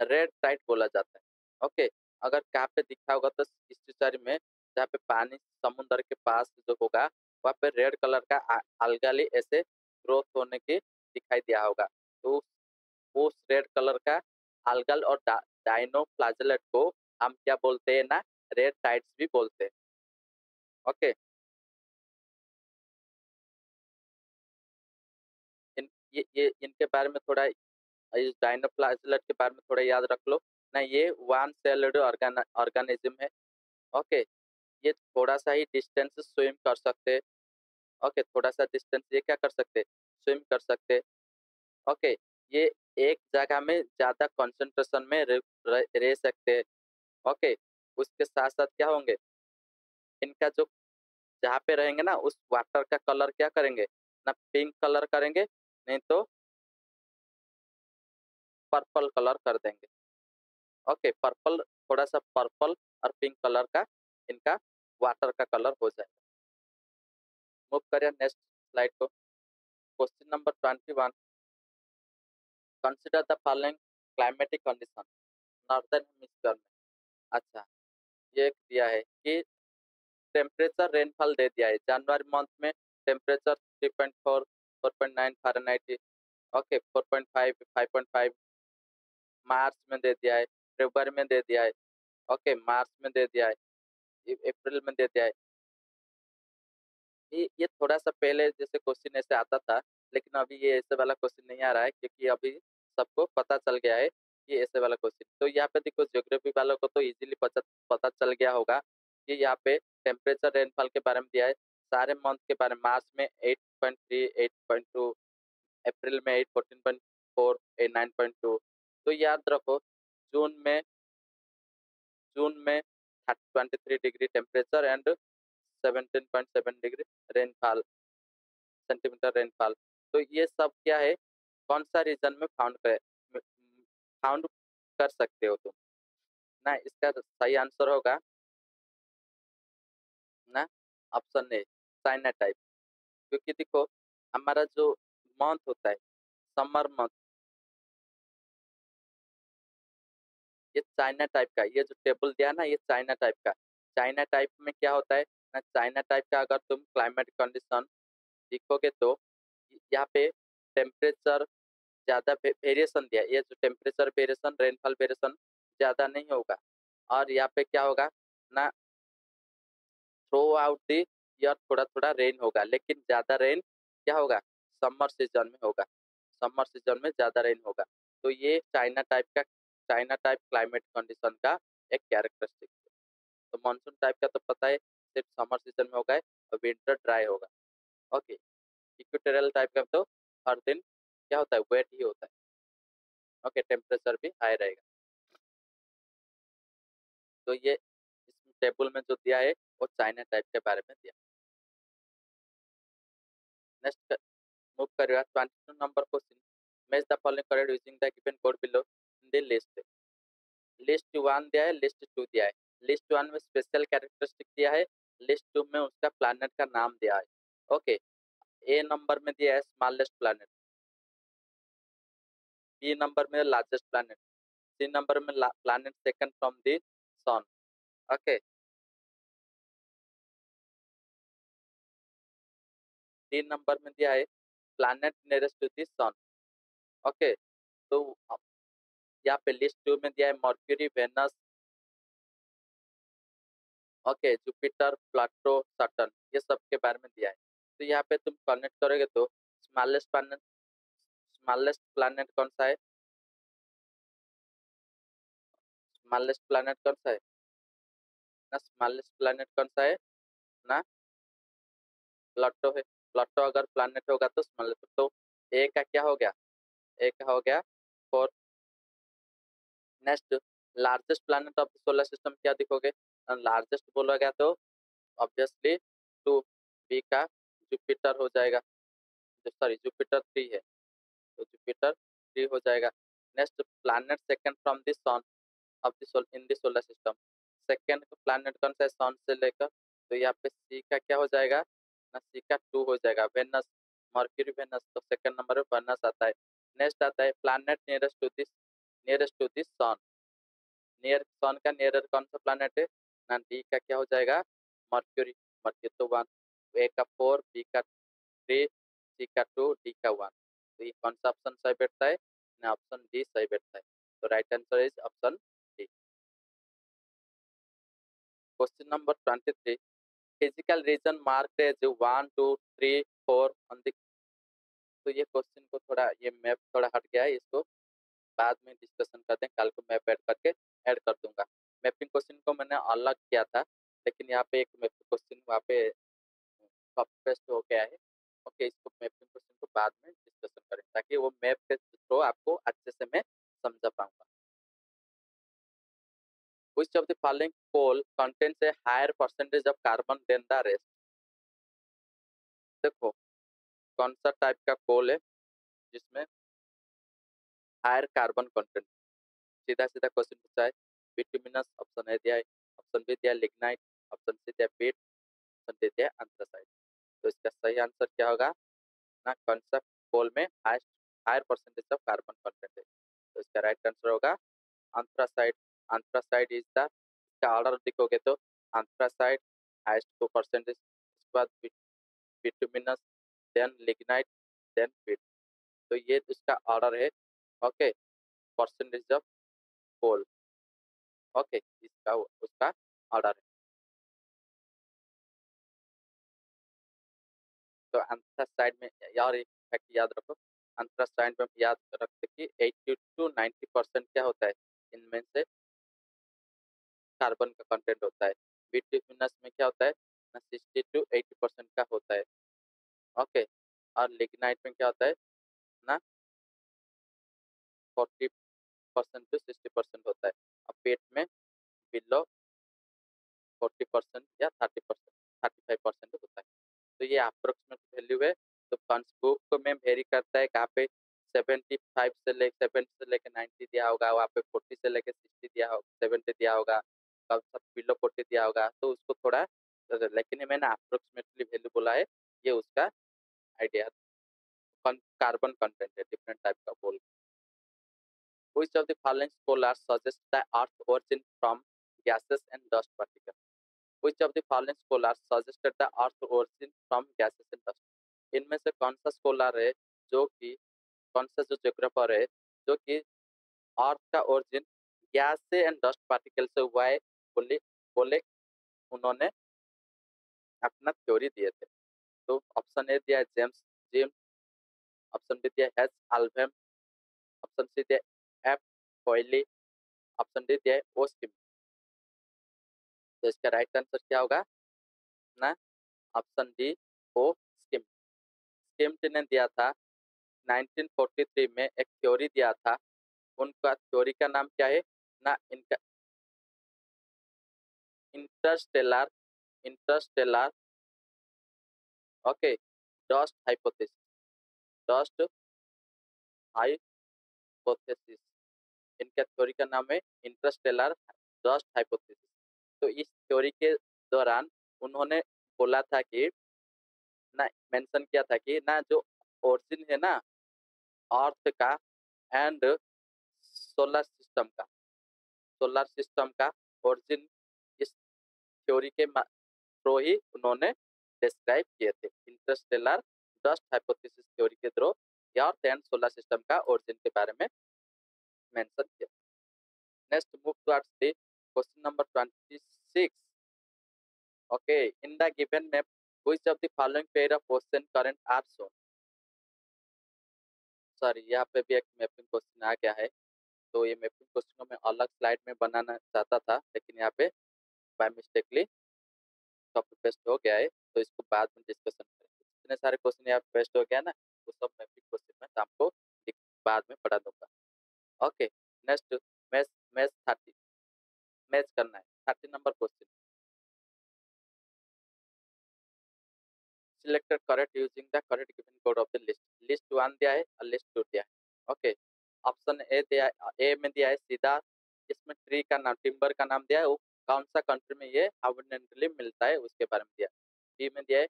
रेड टाइड बोला जाता है, ओके। अगर कहाँ पे दिखा होगा तो इस चीज़ में जहाँ पे पानी समुद्र के पास जो होगा वहाँ पे रेड कलर का अलगाली ऐसे ग्रोथ होने की दिखाई दिया होगा, तो उस रेड कलर का algal और डाइनोफ्लाजेलेट को हम क्या बोलते हैं ना, रेड टाइड्स भी बोलते हैं, ओके। ये इनके बारे में थोड़ा, इस डाइनोफ्लाजेलेट के बारे में थोड़ा याद रख लो ना, ये वन सेल्ड ऑर्गेनिज्म है, ओके। ये थोड़ा सा ही डिस्टेंस स्विम कर सकते हैं, ओके, थोड़ा सा डिस्टेंस ये क्या कर सकते हैं, स्विम कर सकते हैं, ओके। ये एक जगह में ज्यादा कंसंट्रेशन में रह सकते हैं, ओके। उसके साथ साथ क्या होंगे, इनका जो जहाँ पे रहेंगे ना उस वाटर का कलर क्या करेंगे ना, पिंक कलर करेंगे, नहीं तो पर्पल कलर कर देंगे, ओके। पर्पल, थोड़ा सा पर्पल और पिंक कलर का इनका वाटर का कलर हो जाएगा। मूव करिए नेक्स्ट स्लाइड को। Question number 21, consider the following climatic condition northern hemisphere में। अच्छा, ये दिया है कि टेम्परेचर रेनफॉल दे दिया है जनवरी मंथ में, टेम्परेचर 3.4 4.9 फ़ारेनहाइट, ओके, 4.5 5.5 मार्च में दे दिया है, फरवरी में दे दिया है, ओके, मार्च में दे दिया है, अप्रैल में दे दिया है। ये थोड़ा सा पहले जैसे क्वेश्चन ऐसे आता था, लेकिन अभी ये ऐसे वाला क्वेश्चन नहीं आ रहा है क्योंकि अभी सबको पता चल गया है कि ऐसे वाला क्वेश्चन। तो यहाँ पे देखो ज्योग्राफी वालों को तो इजीली पता पता चल गया होगा कि यहाँ पे टेम्परेचर रेनफॉल के बारे में दिया है, सारे मंथ के बारे में, मार्च में 8.3 8.2, अप्रैल में 8 14.4 9.2। तो याद रखो जून में 23 degree temperature and 17.7 degree rainfall, centimetre rainfall. तो ये सब क्या है, कौन सा रीजन में फाउंड कर सकते हो तुम ना, इसका सही आंसर होगा ना ऑप्शन ए, चाइना टाइप। क्योंकि देखो हमारा जो मंथ होता है समर मंथ, ये चाइना टाइप का, ये जो टेबल दिया है ना ये चाइना टाइप का। चाइना टाइप में क्या होता है ना, चाइना टाइप का अगर तुम क्लाइमेट कंडीशन देखोगे तो यहाँ पे टेम्परेचर ज्यादा वेरिएशन दिया है, ये जो टेम्परेचर वेरिएशन रेनफॉल वेरिएशन ज्यादा नहीं होगा, और यहाँ पे क्या होगा ना, थ्रू आउट दी ईयर थोड़ा थोड़ा रेन होगा, लेकिन ज्यादा रेन क्या होगा, समर सीजन में होगा, समर सीजन में ज्यादा रेन होगा। तो ये चाइना टाइप क्लाइमेट कंडीशन का एक कैरेक्टरिस्टिक है। तो मानसून टाइप का तो पता है सिर्फ समर सीजन में होगा और विंटर ड्राई होगा। ओके, इक्वेटोरियल टाइप का तो हर दिन क्या होता है, वेट ही होता है। ओके, टेम्परेचर भी हाई रहेगा। तो ये इस टेबल में जो दिया है वो चाइना टाइप के बारे में दिया। नेक्स्ट मूव करेगा 22 number question. Match the following correct using the given code below in the list. List 1 दिया है, लिस्ट 2 दिया है। लिस्ट 1 में स्पेशल कैरेक्टरिस्टिक दिया है, लिस्ट 2 में उसका प्लैनेट का नाम दिया है। ओके, ए नंबर में दिया है स्मॉलेस्ट प्लैनेट, बी नंबर में लार्जेस्ट प्लैनेट, सी नंबर में planet second from the sun. Okay, D number में दिया है planet nearest to the sun. Okay, तो यहाँ पे लिस्ट 2 में दिया है Mercury, Venus, okay, Jupiter, Pluto, Saturn, ये सब के बारे में दिया है। तो यहाँ पे तुम कनेक्ट करोगे तो स्मॉलेस्ट प्लैनेट कौन सा है, स्मॉलेस्ट प्लैनेट कौन सा है ना, स्मॉलेस्ट प्लैनेट कौन सा है ना, प्लूटो है। प्लूटो अगर प्लैनेट होगा तो स्मॉलेस्ट, तो ए का क्या हो गया, ए का हो गया 4। Next, largest planet of the solar system क्या दिखोगे, लार्जेस्ट बोला तो ऑब्वियसली 2, बी का जुपिटर हो जाएगा, सॉरी जुपिटर 3 है, तो जुपिटर 3 हो जाएगा। Next, planet second from the son of the in the solar system, second planet कौन सा है सन से लेकर, तो यहाँ पे सी का क्या हो जाएगा ना, सी का 2 हो जाएगा, वेनस, मर्क्यूरी वेनस, तो सेकंड नंबर पे वेनस आता है। नेक्स्ट आता है planet nearest to this sun, near sun का नियरर कौन सा प्लैनेट है ना, डी का क्या हो जाएगा मर्क्यूरी, मर्क्यूरी तो 1, ए का 4, बी का 3, सी का 2, डी का 1। तो ये कौन सा ऑप्शन सही बैठता है ना, ऑप्शन डी सही बैठता है। तो right answer is option D. Question number 23, physical region marked as 1 2 3 4 on the, तो ये क्वेश्चन को थोड़ा, ये मैप थोड़ा हट गया है, इसको बाद में डिस्कशन करते हैं, कल को मैप ऐड करके ऐड कर दूंगा। मैपिंग क्वेश्चन को मैंने अलग किया था, लेकिन यहाँ पे एक मैपिंग क्वेश्चन वहाँ पे कॉपी पेस्ट हो गया है। ओके, इसको मैपिंग क्वेश्चन को बाद में डिस्कशन करें ताकि वो मैप के थ्रू आपको अच्छे से मैं समझा पाऊंगा। Which of the following coal contains a higher percentage of carbon than the rest? देखो कौन सा टाइप का कोल है जिसमें हायर कार्बन कंटेंट, सीधा सीधा क्वेश्चन पूछा है। बिटुमिनस ऑप्शन ए दिया है, ऑप्शन बी दिया लिग्नाइट, ऑप्शन सी दिया पीट, ऑप्शन डी दिया एंथ्रासाइट। तो इसका सही आंसर क्या होगा ना, कौन सा कोल में higher percentage of carbon content है, तो इसका राइट आंसर होगा एंथ्रासाइट। एंथ्रासाइट इज द, इसका ऑर्डर लिखोगे तो एंथ्रासाइट हाईएस्ट 2%, उसके बाद बिटुमिनस, देन लिग्नाइट, देन पीट। तो ये इसका ऑर्डर है। Okay, percentage of coal, okay, इसका उसका ऑर्डर है। तो एंथ्रासाइड में यार एक फैक्ट याद रखो, एंथ्रासाइड में याद रखते कि 80 to 90% क्या होता है, इनमें से कार्बन का कंटेंट होता है। बिटुमिनस में क्या होता है ना, 60 to 80% का होता है। ओके, और लिग्नाइट में क्या होता है ना, 40% to 60% होता है। और पेट में बिलो 40% या 30%, 35% होता है। तो ये अप्रोक्सीमेट वैल्यू है। तो फंड्स बुक में वेरी करता है, कहाँ पे 75 से लेके 70 से लेके 90 दिया होगा, वहाँ पे 40 से लेके 60 दिया होगा, 70 दिया होगा, कब सब बिलो 40 दिया होगा, तो उसको थोड़ा, लेकिन ये मैंने अप्रोक्सीमेटली वैल्यू बोला है, ये उसका आइडिया। कार्बन कंटेंट है डिफरेंट टाइप का बोल। Which of the following scholars suggests the Earth origin from gases and dust particles? Which of the following scholars suggested the Earth origin from gases and dust? इनमें से कौन सा scholar है जो कि, कौन सा जो ज्योग्राफर है जो कि अर्थ का ओरिजिन गैस से एंड डस्ट पार्टिकल से हुआ है, बोले बोले उन्होंने अपना थ्योरी दिए थे। तो ऑप्शन ए दिया है जेम्स जेम्स ऑप्शन बी दिया है एच अल्बम, ऑप्शन सी दिया एफ कोयली, ऑप्शन डी दिया है ओ स्किम। तो इसका राइट आंसर क्या होगा ना, option D O Schmidt. Schmidt ने दिया था 1943 में, एक थ्योरी दिया था, उनका थ्योरी का नाम क्या है ना, इनका Interstellar, Interstellar okay dust hypothesis, dust hypothesis, इनका थ्योरी का नाम है इंटरस्टेलर डस्ट हाइपोथेसिस। तो इस थ्योरी के दौरान उन्होंने बोला था कि ना, मेंशन किया था कि ना जो ओरिजिन है ना अर्थ का एंड सोलर सिस्टम का, सोलर सिस्टम का ओरिजिन इस थ्योरी के थ्रू ही उन्होंने डिस्क्राइब किए थे। इंटरस्टेलर डस्ट हाइपोथेसिस थ्योरी के through Earth and solar system का ओरिजिन के बारे में मेंशन किया। Next move towards the question number 26। Okay, in the given map which of the following pair of ocean current are shown. Sorry, यहाँ पे भी एक मैपिंग क्वेश्चन आ गया है, तो ये मैपिंग क्वेश्चन को मैं अलग स्लाइड में बनाना चाहता था, लेकिन यहाँ पे बाय मिस्टेकली कॉपी पेस्ट हो गया है, तो इसको बाद में डिस्कशन करेंगे। जितने सारे क्वेश्चन यहाँ पेस्ट हो गया ना, वो सब मैपिंग क्वेश्चन में आपको बाद में पढ़ा दूंगा। Okay, next math, math 30 match करना है। 30 number question, selected correct using the correct given code of the list. List 1 दिया है और लिस्ट 2 दिया है। ओके, ऑप्शन ए दिया है, ए में दिया है सीधा, इसमें ट्री का नाम, टिम्बर का नाम दिया है, वो कौन सा कंट्री में ये अबंडेंटली मिलता है उसके बारे में दिया। बी में दिया है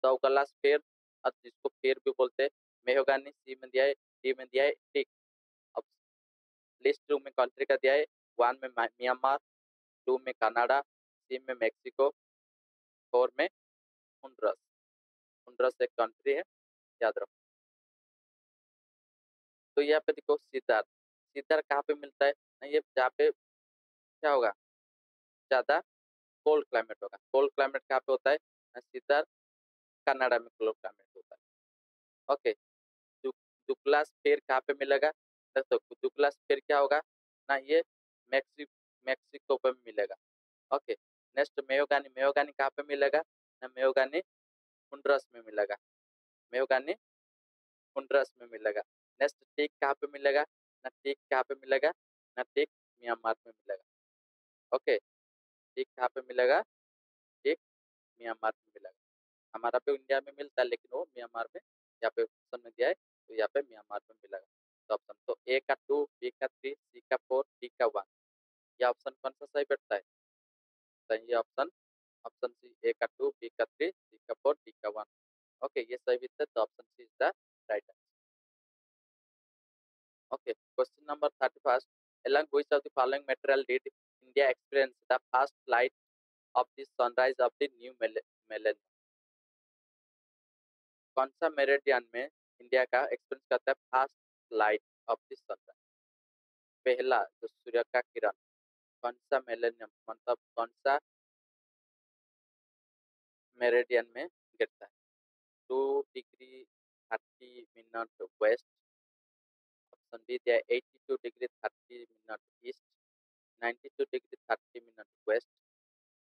डोugलास पेड़, और जिसको पेड़ भी बोलते हैं, मेहगानी। सी में दिया है, डी में दिया है टिक। अब लिस्ट 2 में कंट्री का दिया है, 1 में म्यांमार, 2 में कनाडा, 3 में मेक्सिको, 4 में होंडुरास। होंडुरास एक कंट्री है, याद रखो। तो यहाँ पे देखो सीतार, सीतार कहाँ पे मिलता है ना, ये जहाँ पे क्या होगा, ज्यादा कोल्ड क्लाइमेट होगा। कोल्ड क्लाइमेट कहाँ पे होता है ना, सीतार कनाडा में कोल्ड क्लाइमेट होता है। ओके, डुग्लास फिर कहाँ पे मिलेगा, तो डुग्लास फिर क्या होगा ना, ये मैक्सिको पे मिलेगा। ओके, नेक्स्ट मेयोगानी, मेयोगानी कहाँ पे मिलेगा ना, मेयोगानी होंडुरास में मिलेगा, मेयोगानी होंडुरास में मिलेगा। नेक्स्ट टिक कहाँ पे मिलेगा ना, टिक कहाँ पे मिलेगा ना, टिक म्यांमार में मिलेगा। ओके, टिक कहाँ पे मिलेगा, टिक म्यांमार में मिलेगा। हमारा पे इंडिया में मिलता है, लेकिन वो म्यांमार में यहाँ पे ऑप्शन में दिया है, तो यहाँ पे म्यांमार में मिलेगा। तो ऑप्शन तो ए का 2, बी का 3, सी का 4, डी का 1, ये ऑप्शन कौन सा सही बैठता है, सही ऑप्शन, ऑप्शन सी ए का 2, बी का 3, सी का 4, डी का 1। ओके, ये सही बैठता है, तो option C is the right answer. Okay, question number 31, along which of the following material did India experience the first light of the sunrise of the new millennium। कौन सा मेरिडियन में India का experience करता है fast light of the sunrise, पहला जो सूर्य का किरण, कौन सा मिलेनियम मतलब कौन सा मेरिडियन में गिरता है। 2 degree 30 minute west, option B दिया 82 degree 30 minute east, 92 degree 30 minute west,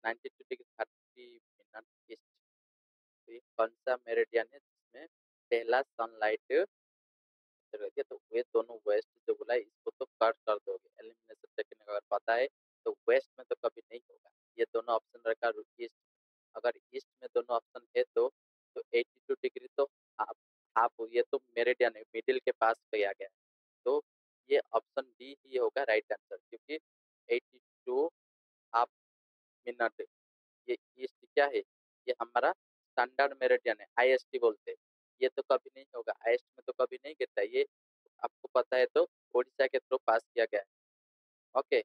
92 degree 30 minute east. तो ये कौन सा मेरिडियन है जिसमें पहला सनलाइट रहती है, तो वे दोनों वेस्ट जो बोला है, इसको तो कट कर दोगे, एलिमिनेशन टेक्निक अगर पता है तो वेस्ट में तो कभी नहीं होगा। ये दोनों ऑप्शन रखा ईस्ट, अगर ईस्ट में दोनों ऑप्शन है तो 82 डिग्री तो हाफ, हाफ ये तो मेरिडियन है, मिडिल के पास किया गया है, तो ये ऑप्शन डी ही होगा राइट आंसर, क्योंकि 82 हाफ मिनट, ये ईस्ट क्या है, ये हमारा स्टैंडर्ड मेरिडियन है, आईएसटी बोलते हैं। ये तो कभी नहीं होगा, आईएसटी में तो कभी नहीं गिरता ये, आपको पता है, तो ओडिशा के थ्रू पास किया गया है। ओके,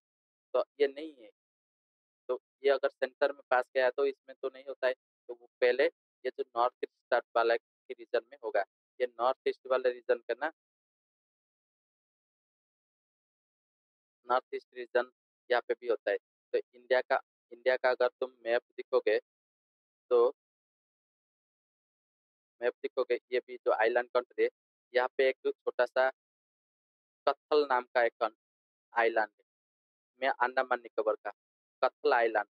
तो ये नहीं है, तो ये अगर सेंटर में पास गया है तो इसमें तो नहीं होता है, तो वो पहले ये जो नॉर्थ ईस्ट स्टार्ट वाला के रीजन में होगा, ये नॉर्थ ईस्ट वाले रीजन का ना, नॉर्थ ईस्ट रीजन यहाँ पे भी होता है। तो इंडिया का अगर तुम मैप दिखोगे, तो मैप दिखोगे, ये भी जो आइलैंड कंट्री है, यहाँ पे एक छोटा सा कत्थल नाम का एक आइलैंड है, मैं अंडमान निकोबार का कत्थल आइलैंड।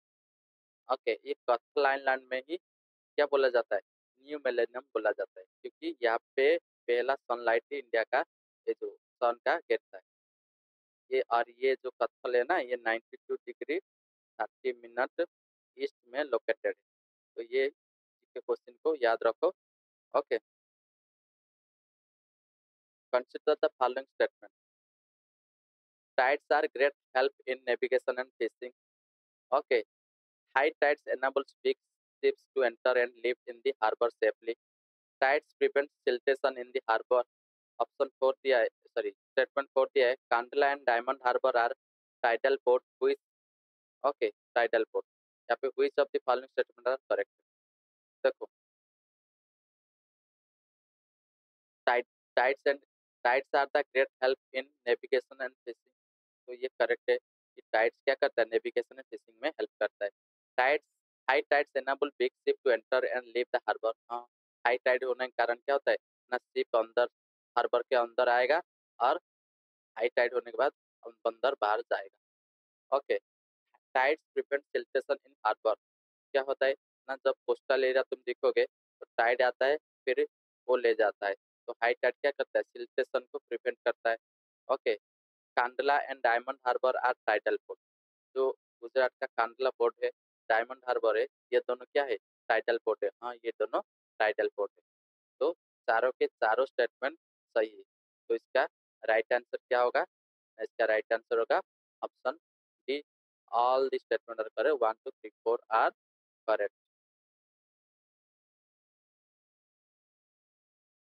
ओके, ये कत्थल आइलैंड में ही क्या बोला जाता है, न्यू मिलेनियम बोला जाता है, क्योंकि यहाँ पे पहला सनलाइट ही इंडिया का, ये जो सन का गिरता है ये, और ये जो कत्थल है ना, ये 92 डिग्री 30 मिनट ईस्ट में लोकेटेड है। तो ये क्वेश्चन को याद रखो। Okay, consider the following statement. Tides are great help in navigation and fishing. Okay, high tides enables big ships to enter and live in the harbor safely. Tides prevent siltation in the harbor. Option 4 दिया है, sorry, statement 4 दिया है, Kandla and Diamond Harbor are tidal port. Which, okay, tidal port। यहाँ पे which of the following statement are correct? देखो, tide tides and tides are the great help in navigation and fishing। तो ये correct है कि tides क्या करता है, नेविगेशन एंड फिशिंग में हेल्प करता है। Tides, high tides enable big ship to enter and leave the harbour. हाँ, हाई टाइड होने के कारण क्या होता है ना, शिप अंदर हार्बर के अंदर आएगा, और हाई टाइड होने के बाद बंदर बाहर जाएगा। ओके, टाइड्स प्रिवेंट सिल्टेशन इन हार्बर। क्या होता है ना, जब कोस्टल एरिया तुम देखोगे तो टाइड आता है, फिर वो ले जाता है। तो हाई टाइड क्या करता है, सिल्टेशन को प्रिवेंट करता है। Okay, Kandla and Diamond Harbour are tidal port. जो गुजरात का कांडला पोर्ट है, डायमंड हार्बर है, ये दोनों क्या है, टाइडल पोर्ट है। हाँ, ये दोनों टाइडल पोर्ट है। तो चारों के चारों स्टेटमेंट सही है। तो इसका राइट आंसर क्या होगा, इसका राइट आंसर होगा option D, all the statement are correct, 1 2 3 4 are correct.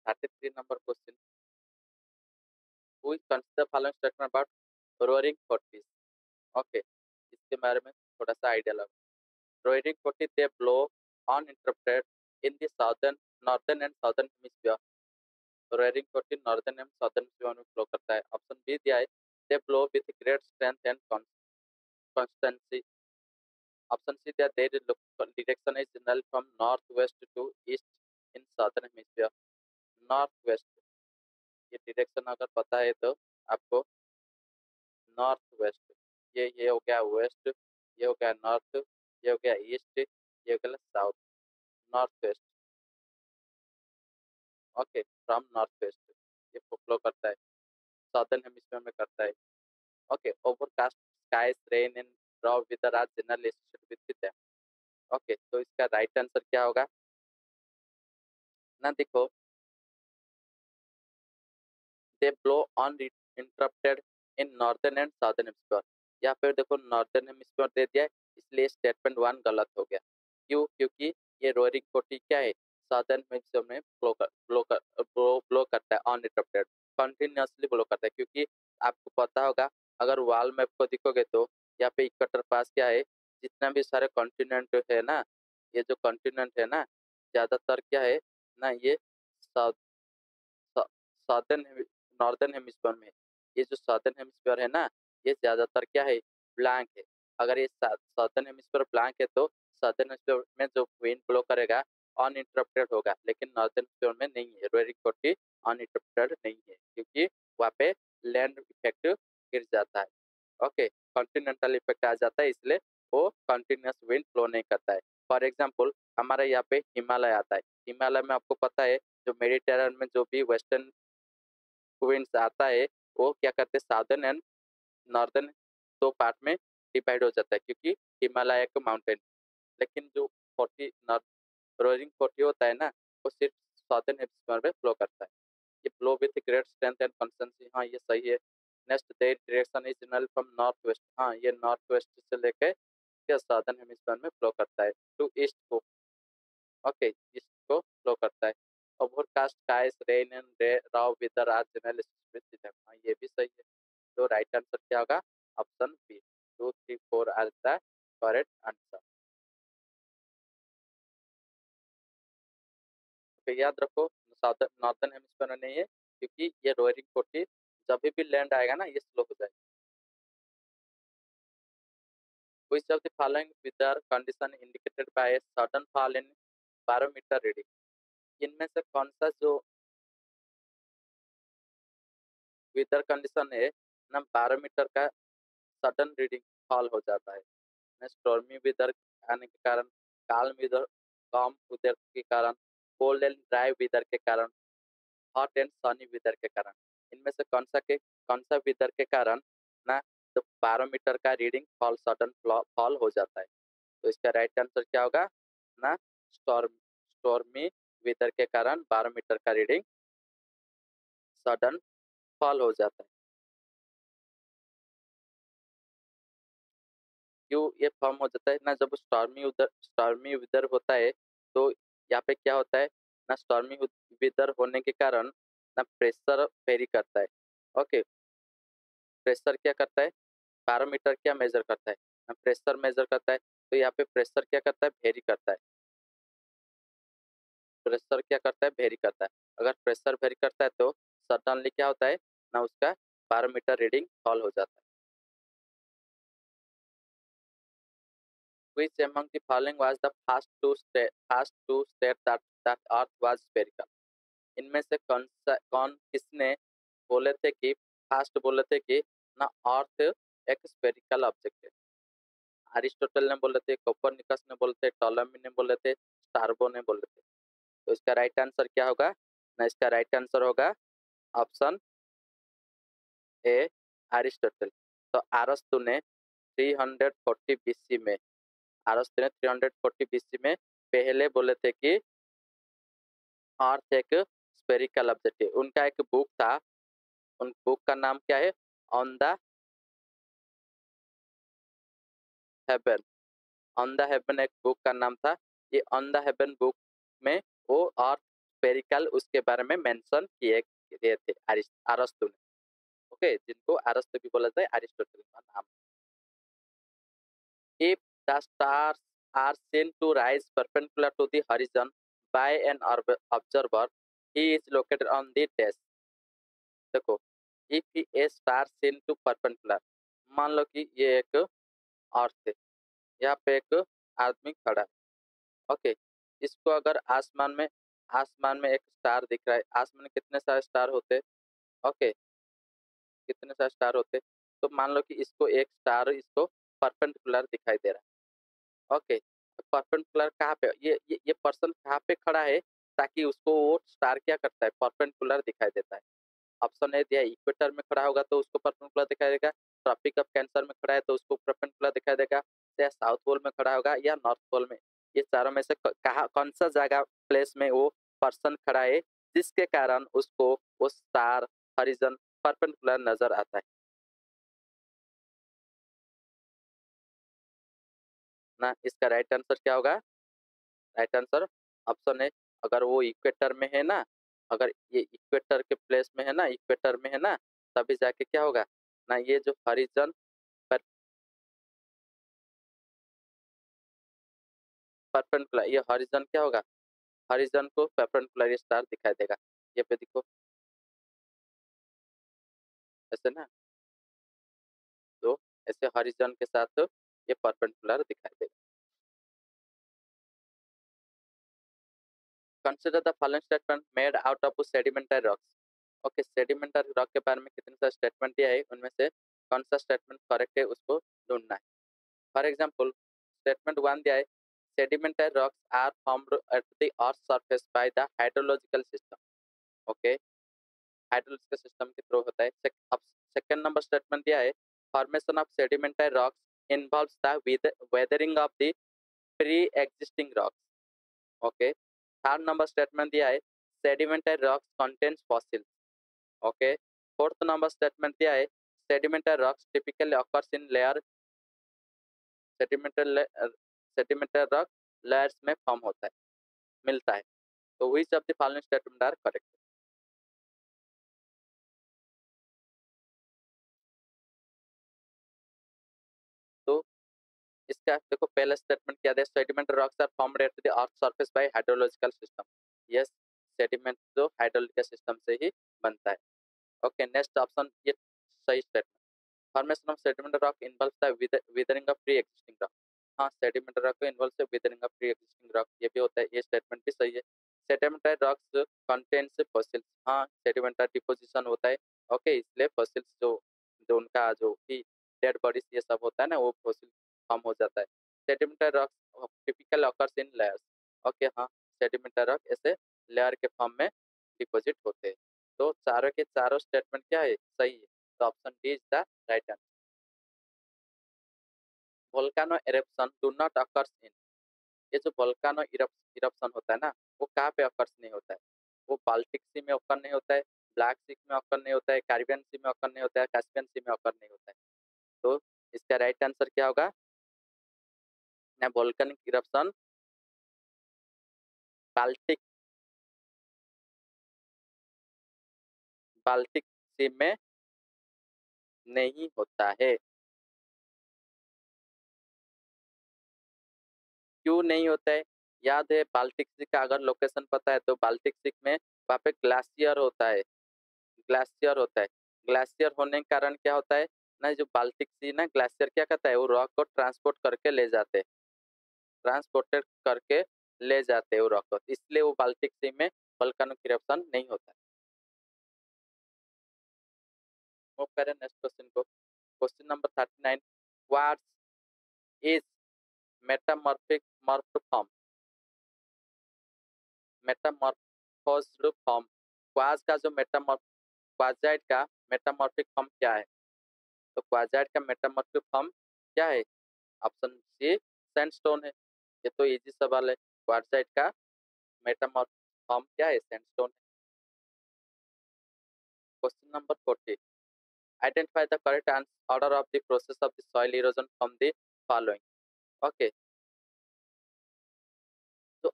33 number question, who consider following statement about roaring forties. Okay, इसके बारे में थोड़ा सा आइडिया लगा। Roaring forties they blow uninterrupted in the northern and southern hemisphere। Roaring forties northern and southern hemisphere में flow करता है। Option B दिया है, they blow with great strength and constancy। Option c दिया, their direction is generally from northwest to east in southern hemisphere। North west, ये direction अगर पता है तो आपको, नॉर्थ वेस्ट, ये हो गया वेस्ट, ये हो गया नॉर्थ, ये हो गया ईस्ट, ये हो गया south, north west. Okay, from north west ये फ्लो करता है, साउथर्न हेमिस्फीयर में करता है। Okay, overcast skies, rain and raw weather are generally associated with them। Okay, तो इसका राइट आंसर क्या होगा ना, देखो, they blow uninterrupted in northern and southern hemisphere. या फिर देखो, नॉर्दर्न हेमिस्फीयर दे दिया है, इसलिए स्टेटमेंट 1 गलत हो गया। क्यों, क्योंकि ये रोअरिंग फोर्टी क्या है, साउथर्न हेमिस्फीयर में ब्लो करता है अनइंटरप्टेड, कंटिन्यूअसली ब्लो करता है। क्योंकि आपको पता होगा, अगर वॉल मैप को देखोगे तो यहाँ पे इक्वेटर पास क्या है, जितना भी सारे कॉन्टिनेंट है ना, ये जो कॉन्टिनेंट है ना, ज्यादातर क्या है ना, ये साउथ साउथर्न नॉर्दर्न हेमिस्फीयर में। ये जो साउथर्न हेमिस्फीयर है ना, ये ज्यादातर क्या है, ब्लैंक है। अगर ये साउथर्न हेमिस्फीयर ब्लैंक है तो साउथर्न हेमिस्फीयर में जो विंड ब्लो करेगा अनइंटरप्टेड होगा, लेकिन नॉर्दर्न हेमिस्फीयर में नहीं है, रोअरिंग फोर्टी अनइंटरप्टेड नहीं है, क्योंकि वहाँ पे लैंड इफेक्ट गिर जाता है। ओके, कॉन्टिनेंटल इफेक्ट आ जाता है, इसलिए वो कंटिन्यूअस विंड फ्लो नहीं करता है। फॉर एग्जाम्पल, हमारे यहाँ पे हिमालय आता है, हिमालय में आपको पता है, जो मेडिटेरियन में जो भी वेस्टर्न विंड्स आता है, वो क्या करते हैं, साउदर्न एंड नॉर्दर्न दो पार्ट में डिवाइड हो जाता है, क्योंकि हिमालय एक माउंटेन। लेकिन जो फोर्टी रोअरिंग फोर्टी होता है ना, वो सिर्फ साउदर्न हेमिस्फीयर में फ्लो करता है। ये flow with great strength and consistency. हाँ, ये सही है। Next, their direction is general from north west. हाँ, ये नॉर्थ वेस्ट से लेके क्या साउदर्न हेमिस्फीयर में फ्लो करता है टू ईस्ट को। ओके, ईस्ट को फ्लो करता है। Overcast skies, rain and raw weather are general specific. हाँ, ये भी सही है। तो राइट आंसर क्या होगा, option B, 2 3 4 are the correct answer. तो याद रखो, साउदर्न नॉर्दर्न हेमिस्फीयर में नहीं है, क्योंकि ये रोअरिंग फोर्टी जब भी लैंड आएगा ना, ये स्लो हो जाएगा। Which of the following weather condition indicated by a sudden fall in barometer reading? इनमें से कौन सा जो वेदर कंडीशन है ना, बैरोमीटर का सडन रीडिंग फॉल हो जाता है ना, स्टॉर्मी वेदर आने के कारण, काल्म वेदर, कम वेदर के कारण, कोल्ड एंड ड्राई वेदर के कारण, हॉट एंड सनी वेदर के कारण, इनमें से कौन सा वेदर के कारण ना तो बैरोमीटर का रीडिंग फॉल सडन फॉल हो जाता है। तो इसका राइट आंसर क्या होगा ना, स्टॉर्मी वेदर के कारण बैरोमीटर का रीडिंग सडन फॉल हो जाता है। क्यों ये फॉर्म हो जाता है ना, जब स्टॉर्मी वेदर होता है तो यहाँ पे क्या होता है ना, स्टॉर्मी वेदर होने के कारण ना प्रेशर वेरी करता है। ओके, प्रेशर क्या करता है, बैरोमीटर क्या मेजर करता है ना, प्रेशर मेजर करता है। तो यहाँ पे प्रेशर क्या करता है, वेरी करता है। प्रेशर क्या करता है, वेरी करता है। अगर प्रेशर वेरी करता है तो सडनली क्या होता है ना, उसका बैरोमीटर रीडिंग फॉल हो जाता है। Which among the following was the first to state that Earth was spherical? इनमें से कौन किसने बोले थे कि फास्ट बोले थे कि ना अर्थ एक स्फेरिकल ऑब्जेक्ट है? अरिस्टोटल ने बोले थे, कोपरनिकस ने बोले थे, टॉलमी ने बोले थे, स्टारबो ने बोले थे। तो इसका राइट आंसर क्या होगा ना, इसका राइट आंसर होगा ऑप्शन ए, अरिस्टोटल। तो अरस्तु ने 340 बीसी में, अरस्तु ने 340 बीसी में पहले बोले थे कि अर्थ एक स्फेरिकल ऑब्जेक्ट है। उनका एक बुक था, उन बुक का नाम क्या है, on the haven. On the haven एक बुक का नाम था। ये ऑन द हेवन बुक में वो अर्थ स्फेरिकल उसके बारे में मेंशन किए गए थे अरस्तु ने। ओके, जिनको अरस्तु भी बोला जाए, अरिस्टोटल का नाम। If the stars are seen to rise perpendicular to the horizon by an observer, he is located on the dash। देखो, if A star seen to perpendicular, मान लो कि ये एक अर्थ है, यहाँ पे एक आदमी खड़ा है। ओके, इसको अगर आसमान में एक स्टार दिख रहा है, आसमान में कितने सारे स्टार होते, ओके, कितने सारे स्टार होते, तो मान लो कि इसको एक स्टार इसको परपेंडिकुलर दिखाई दे रहा है। ओके, परपेंडिकुलर कहाँ पे, ये पर्सन कहाँ पे खड़ा है ताकि उसको वो स्टार क्या करता है, परपेंडिकुलर दिखाई देता है। ऑप्शन ए दिया, इक्वेटर में खड़ा होगा तो उसको परपेंडिकुलर दिखाई देगा, ट्रॉपिक ऑफ कैंसर में खड़ा है तो उसको परपेंडिकुलर दिखाई देगा, या साउथ पोल में खड़ा होगा या नॉर्थ पोल में। ये चारों में से कहा कौन सा जगह प्लेस में वो पर्सन खड़ा है जिसके कारण उसको वो स्टार हॉरिजॉन परपेंडिकुलर नजर आता है ना। इसका राइट आंसर क्या होगा, राइट आंसर ऑप्शन है, अगर वो इक्वेटर में है ना, अगर ये इक्वेटर के प्लेस में है ना, इक्वेटर में है ना, तभी जाके क्या होगा ना, ये जो हॉरिजॉन परपेंडिकुलर, ये हॉरिजॉन क्या होगा, हॉरिजॉन को परपेंडिकुलर स्टार दिखाई देगा। ये पे देखो ऐसे ना, तो ऐसे हॉरिजॉन के साथ ये परपेंडिकुलर दिखाई देगा। Consider the following statement made out of sedimentary rocks. Okay, sedimentary rock के बारे में कितने सारे स्टेटमेंट दिया है, उनमें से कौन सा स्टेटमेंट करेक्ट है उसको ढूंढना है। फॉर एग्जाम्पल, स्टेटमेंट वन दिया है, sedimentary rocks are formed at the Earth surface by the hydrological system. Okay, hydrological system के थ्रू होता है। सेकंड नंबर स्टेटमेंट दिया है, formation of sedimentary rocks involves the weathering of the pre existing rocks. Okay, third number statement दिया है, sedimentary rocks contains fossils. Okay, fourth number statement दिया है, sedimentary rocks typically occurs in layer, sedimentary sedimentary rock layers में form होता है, मिलता है। तो which of the following statement are correct. तो इसका देखो, पहला स्टेटमेंट क्या है, sediment rocks are formed at the Earth surface by hydrological system. Yes, sediment जो हाइड्रोलॉजिकल सिस्टम से ही बनता है। ओके, नेक्स्ट ऑप्शन ये सही statement. Formation of sediment rock involves the weathering of pre existing rock. हाँ, सेडिमेंट रॉक को involve से weathering of pre existing rock, ये भी होता है, ये स्टेटमेंट भी सही है। सेडिमेंटरी रॉक्स कंटेन्स फॉसिल्स, हाँ सेडिमेंटरी डिपोजिशन होता है ओके, इसलिए फॉसिल्स जो जो उनका जो भी डेड बॉडीज ये सब होता है ना, वो फॉसिल फॉर्म हो जाता है। Sedimentary rocks typical occurs in layers. Okay, हाँ, सेडिमेंटरी रॉक ऐसे लेयर के फॉर्म में डिपॉजिट होते हैं। तो चारों के चारों स्टेटमेंट क्या है, सही है। तो option D is the right answer. Volcano eruption do not occurs in. ये जो वोल्केनो इरप्शन होता है ना, वो कहाँ पे अकर्स नहीं होता है? वो बाल्टिक सी में अकर नहीं होता है, ब्लैक सी में अकर नहीं होता है, कैरिबियन सी में अकर नहीं होता है, कैस्पियन सी में अकर नहीं होता है। तो इसका राइट आंसर क्या होगा? ना, वोल्केनिक इरप्शन बाल्टिक बाल्टिक सी में नहीं होता है। क्यों नहीं होता है? याद है, बाल्टिक सी का अगर लोकेशन पता है तो बाल्टिक सी में वहाँ पे ग्लाशियर होता है। ग्लाशियर होता है। ग्लाशियर होने के कारण क्या होता है ना, जो बाल्टिक सी ना, ग्लाशियर क्या करता है, वो रॉक को ट्रांसपोर्ट करके ले जाते हैं, ट्रांसपोर्टेड करके ले जाते हैं वो रॉक को, इसलिए वो बाल्टिक सी में वोल्केनिक इरप्शन नहीं होता है। मूव करें नेक्स्ट क्वेश्चन को। Question number 39। Quartz is metamorphic morphed form. Metamorphosed form. Quartz का जो क्वार्ट्जाइट का मेटामॉर्फिक फॉर्म क्या है? तो क्वार्ट्जाइट का मेटामॉर्फिक फॉर्म क्या है? ऑप्शन सी सैंडस्टोन है। ये तो इजी सवाल है। क्वार्ट्जाइट का मेटामॉर्फिक फॉर्म क्या है? सैंडस्टोन है। Question number 40। Identify the correct order of the process of the soil erosion from the following. Okay, तो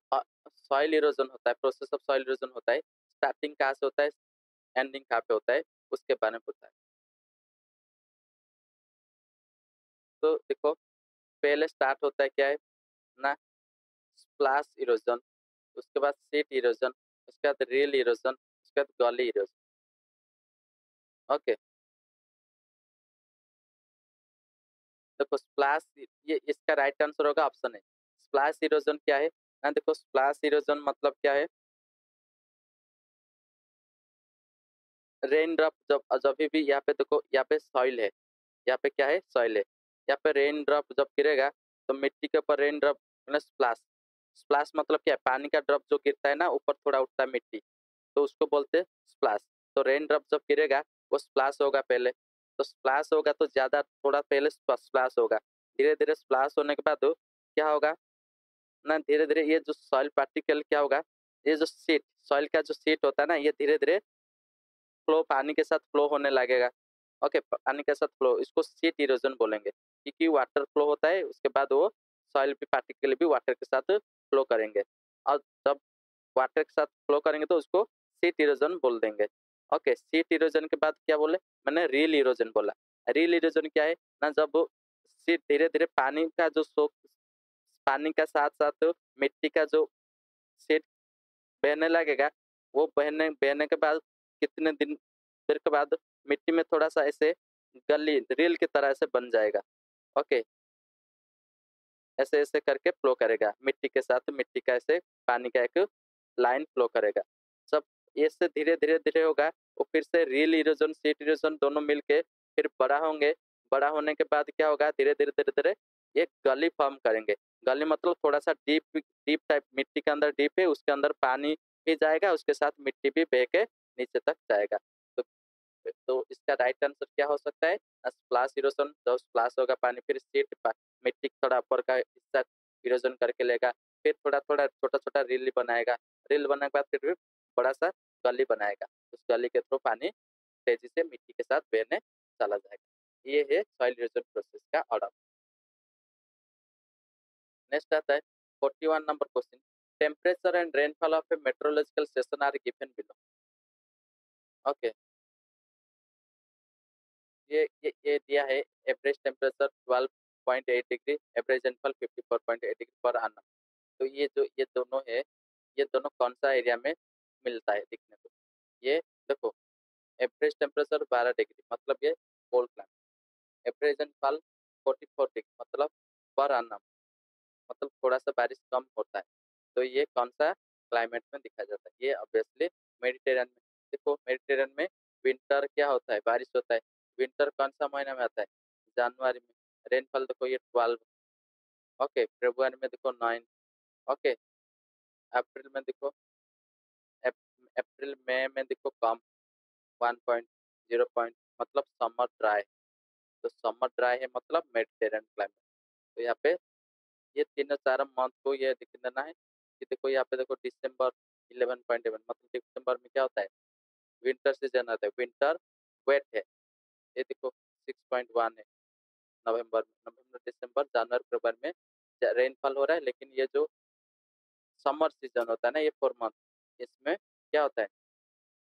सॉइल इरोजन होता है, प्रोसेस ऑफ सॉइल इरोजन होता है, स्टार्टिंग कहाँ से होता है, एंडिंग कहाँ पे होता है, उसके बारे में होता है। तो देखो, पहले स्टार्ट होता है क्या है ना, स्प्लैश इरोजन, उसके बाद सीट इरोजन, उसके बाद रील इरोजन, उसके बाद गली इरोजन। ओके, देखो स्प्लैश, ये इसका राइट आंसर होगा ऑप्शन है। स्प्लैश इरोजन क्या है ना, देखो स्प्लैश इरोजन मतलब क्या है, रेन ड्रॉप जब जब भी यहाँ पे देखो, यहाँ पे सॉइल है, यहाँ पे क्या है, सॉइल है, यहाँ पे रेन ड्रॉप जब गिरेगा तो मिट्टी के ऊपर रेन ड्रॉप स्प्लैश। स्प्लैश मतलब क्या है, पानी का ड्रॉप जो गिरता है ना, ऊपर थोड़ा उठता है मिट्टी, तो उसको बोलते हैं स्प्लैश। तो रेन ड्रॉप जब गिरेगा वो स्प्लैश होगा पहले। तो स्प्लैश होगा तो ज्यादा, थोड़ा पहले स्प्लैश होगा, धीरे धीरे स्प्लैश होने के बाद क्या होगा ना, धीरे धीरे ये जो सॉइल पार्टिकल क्या होगा, ये जो सीट, सॉइल का जो सीट होता है ना, ये धीरे धीरे फ्लो, पानी के साथ फ्लो होने लगेगा। ओके, पानी के साथ फ्लो, इसको सीट इरोजन बोलेंगे, क्योंकि वाटर फ्लो होता है, उसके बाद वो सॉइल भी पार्टिकल भी वाटर के साथ फ्लो करेंगे, और जब वाटर के साथ फ्लो करेंगे तो उसको सीट इरोजन बोल देंगे। ओके, सीट इरोजन के बाद क्या बोले, मैंने रील इरोजन बोला। रील इरोजन क्या है ना, जब सीट धीरे धीरे पानी का जो सोख, पानी का साथ साथ मिट्टी का जो सीट बहने लगेगा, वो बहने बहने के बाद कितने दिन देर के बाद मिट्टी में थोड़ा सा ऐसे गली रील की तरह से बन जाएगा। ओके, ऐसे ऐसे करके फ्लो करेगा मिट्टी के साथ, मिट्टी का ऐसे पानी का एक लाइन फ्लो करेगा। सब ऐसे धीरे धीरे धीरे होगा, वो फिर से रील इरोजन सीट इरोजन दोनों मिलके फिर बड़ा होंगे। बड़ा होने के बाद क्या होगा, धीरे धीरे धीरे धीरे एक गली फॉर्म करेंगे। गली मतलब थोड़ा सा डीप डीप टाइप, मिट्टी के अंदर डीप है, उसके अंदर पानी भी जाएगा, उसके साथ मिट्टी भी बह के नीचे तक जाएगा। तो इसका राइट आंसर क्या हो सकता है, स्प्लैश इरोजन। जब स्प्लैश होगा पानी, फिर सीट मिट्टी थोड़ा ऊपर का हिस्सा इरोजन करके लेगा, फिर थोड़ा थोड़ा छोटा छोटा रील बनाएगा, रील बनाने के बाद फिर भी बड़ा सा गली बनाएगा, उस गली के थ्रू पानी तेजी से मिट्टी के साथ बहने चला जाएगा। ये है सॉइल इरोजन प्रोसेस का ऑर्डर। नेक्स्ट आता है 41 number question. Temperature and rainfall of a meteorological station are given below. Okay, ये दिया है, average temperature 12.8 degree, average rainfall 54.8 degree पर आना। तो ये दोनों है, ये दोनों कौन सा एरिया में मिलता है दिखने को? ये देखो, एवरेज टेम्परेचर 12 डिग्री मतलब ये cold climate, average rainfall 44 degree मतलब पर आना, मतलब थोड़ा सा बारिश कम होता है। तो ये कौन सा क्लाइमेट में दिखा जाता है? ये ऑब्वियसली मेडिटेरियन में। देखो, मेडिटेरियन में विंटर क्या होता है, बारिश होता है। विंटर कौन सा महीना में आता है, जनवरी में। रेनफॉल देखो ये 12। ओके, फरवरी में देखो 9। ओके, अप्रैल में देखो, अप्रैल मई में देखो कम, 1.0 पॉइंट, मतलब समर ड्राई। तो समर ड्राई है मतलब मेडिटेरियन क्लाइमेट। तो यहाँ पे ये तीनों चार मंथ को ये लिख देना है कि देखो यहाँ पे देखो दिसंबर 11.11, मतलब दिसंबर में क्या होता है, विंटर सीजन आता है, विंटर वेट है। ये देखो 6.1 है। नवंबर दिसंबर जनवरी फरवरी में रेनफॉल हो रहा है, लेकिन ये जो समर सीजन होता है ना, ये 4 मंथ, इसमें क्या होता है,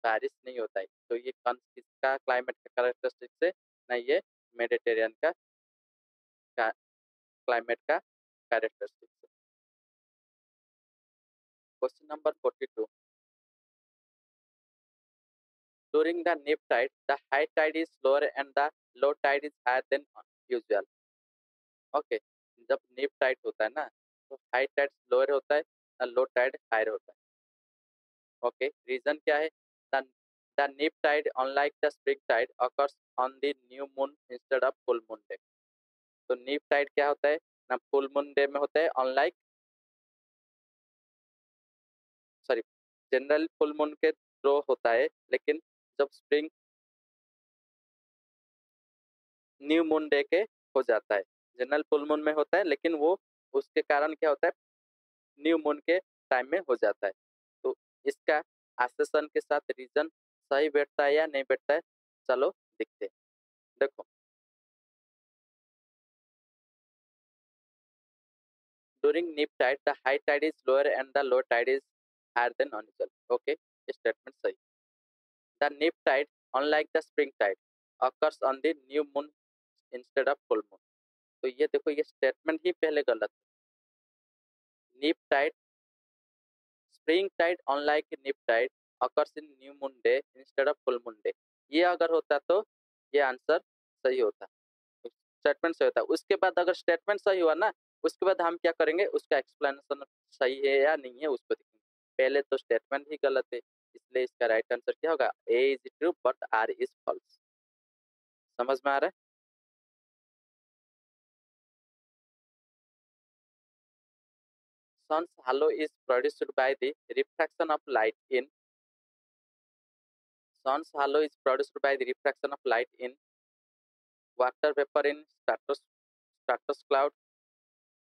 बारिश नहीं होता है। तो ये किसका क्लाइमेट का कैरेक्टरिस्टिक्स है ना, ये मेडिटेरियन का क्लाइमेट का कैरेक्टरिस्टिक्स है। Question number 42। During the neap tide, the high tide is lower and the low tide is higher than usual. Okay, जब नीप टाइड होता है ना, तो हाई टाइड लोअर होता है और लो टाइड हायर होता है। ओके, रीजन क्या है, the neap tide unlike the spring tide occurs on the new moon instead of full moon day. तो नीप टाइड क्या होता है ना, फुल मून डे में होता है, unlike, sorry, general full moon के थ्रो होता है, लेकिन जब स्प्रिंग न्यू मून डे के हो जाता है। जनरल फुल मून में होता है, लेकिन वो उसके कारण क्या होता है, न्यू मून के टाइम में हो जाता है। तो इसका आसेसन के साथ रीजन सही बैठता है या नहीं बैठता है, चलो देखते हैं। देखो, during neap tide the high tide is lower and the low tide is higher than unusual. Okay, statement सही। The neap tide unlike the spring tide occurs on the new moon instead of full moon। तो ये देखो, ये statement ही पहले गलत है। नीप Tide, spring Tide unlike नीप Tide occurs in new moon day instead of full moon day। ये अगर होता तो ये आंसर सही होता, स्टेटमेंट सही होता। उसके बाद अगर स्टेटमेंट सही हुआ ना, उसके बाद हम क्या करेंगे, उसका एक्सप्लेनेशन सही है या नहीं है उसको देखेंगे। पहले तो स्टेटमेंट ही गलत है, इसलिए इसका राइट आंसर क्या होगा, A is true but R is false. समझ में आ रहा है। sun's halo is produced by the refraction of light in sun's halo is produced by the refraction of light in water vapor in stratus cloud,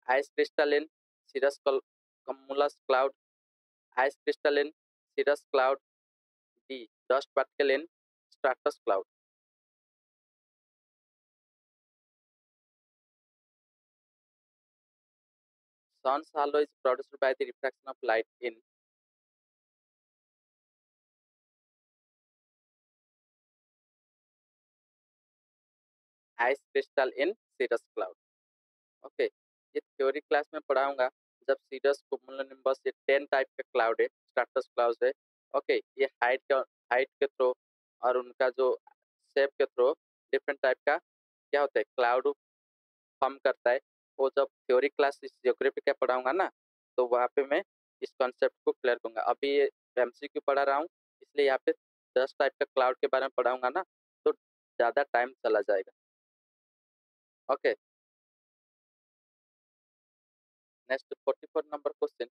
ice crystal in cirrus cumulus cloud, ice crystal in cirrus cloud, D dust particle in stratus cloud। sun's halo is produced by the refraction of light in ice crystal in cirrus cloud। Okay, ये theory class में पढ़ाऊंगा, जब serous कुमुलोनिम्बस ये 10 type का cloud है, stratus cloud है। Okay, ये height के थ्रू और उनका जो शेप के थ्रू डिफरेंट टाइप का क्या होता है, क्लाउड फॉर्म करता है। वो जब थ्योरी क्लास इस ज्योग्राफी का पढ़ाऊंगा ना, तो वहाँ पे मैं इस कॉन्सेप्ट को क्लियर करूंगा। अभी ये एमसीक्यू पढ़ा रहा हूँ, इसलिए यहाँ पे 10 टाइप का क्लाउड के बारे में पढ़ाऊंगा ना, तो ज़्यादा टाइम चला जाएगा। Okay, next 44 number question.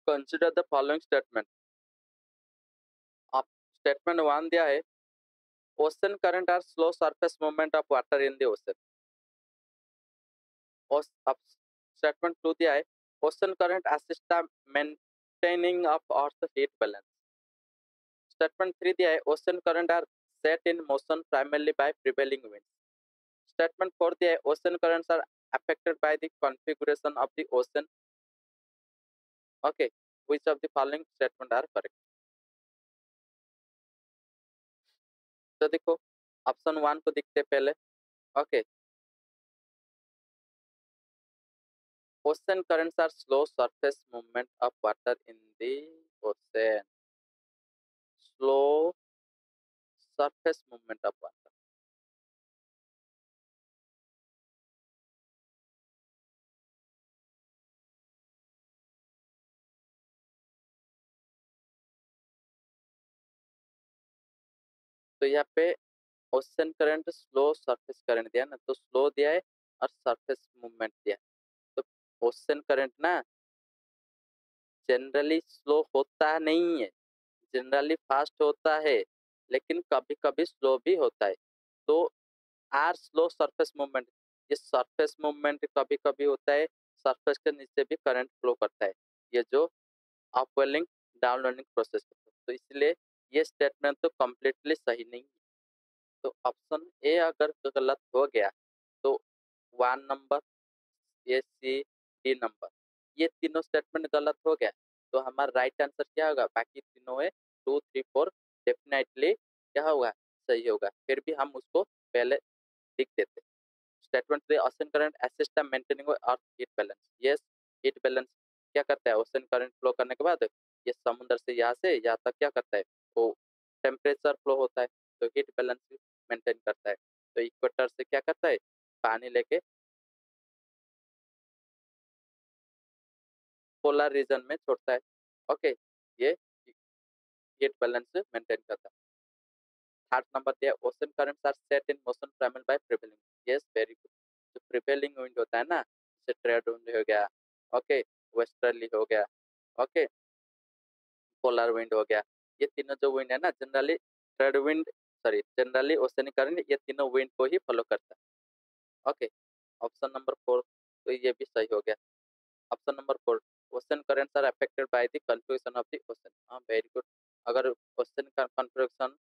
Consider the following statement. आप स्टेटमेंट 1 दिया है, ocean current are slow surface movement of water in the ocean. अब स्टेटमेंट 2 दिया है, ocean current assist the maintaining of Earth heat balance. Statement 3 दिया है, ocean current are set in motion primarily by prevailing winds. Statement 4 दिया है, ocean currents are affected by the configuration of the ocean। Okay, which of the following statement are correct? तो देखो, option 1 को देखते पहले। Okay, ocean currents are slow surface movement of water in the ocean, slow surface movement of water। तो यहाँ पे ocean current slow surface current दिया ना, तो स्लो दिया है और सरफेस मूवमेंट दिया है। तो ओशन करंट ना जनरली स्लो होता नहीं है, जनरली फास्ट होता है, लेकिन कभी कभी स्लो भी होता है। तो आर स्लो सरफेस मूवमेंट, ये सरफेस मूवमेंट कभी कभी होता है, सरफेस के नीचे भी करंट फ्लो करता है, ये जो अपवेलिंग डाउनवेलिंग प्रोसेस है। तो इसलिए ये स्टेटमेंट तो कम्प्लीटली सही नहीं है। तो ऑप्शन ए अगर गलत हो गया तो 1 नंबर, ए सी डी नंबर, ये तीनों स्टेटमेंट गलत हो गया तो हमारा राइट आंसर क्या होगा? बाकी तीनों है 2, 3, 4 डेफिनेटली क्या होगा? सही होगा। फिर भी हम उसको पहले लिख देते। Statement three, ocean current assist maintaining earth heat balance. Yes, heat balance क्या करता है? ओशन करंट फ्लो करने के बाद ये समुद्र से यहाँ से यहाँ तक क्या करता है? वो टेम्परेचर फ्लो होता है, तो हीट बैलेंस मेंटेन करता है। तो इक्वेटर से क्या करता है? पानी लेके पोलर रीजन में छोड़ता है। ओके, ये हीट बैलेंस मेंटेन करता है। थर्ड नंबर दिया, ocean currents are set in motion primary by prevailing. Yes, very good. जो प्रिवेलिंग विंड होता है ना, जैसे ट्रेड विंड हो गया, ओके, वेस्टर्ली हो गया, ओके, पोलर विंड हो गया, ये तीनों जो विंड है ना generally trade wind, sorry generally oceanic current ये तीनों विंड को ही फॉलो करता है। ओके, ऑप्शन नंबर 4, तो ये भी सही हो गया। Option number 4, ocean currents are affected by the configuration of the ocean. हाँ, वेरी गुड। अगर ओशन का कन्फिग्रेशन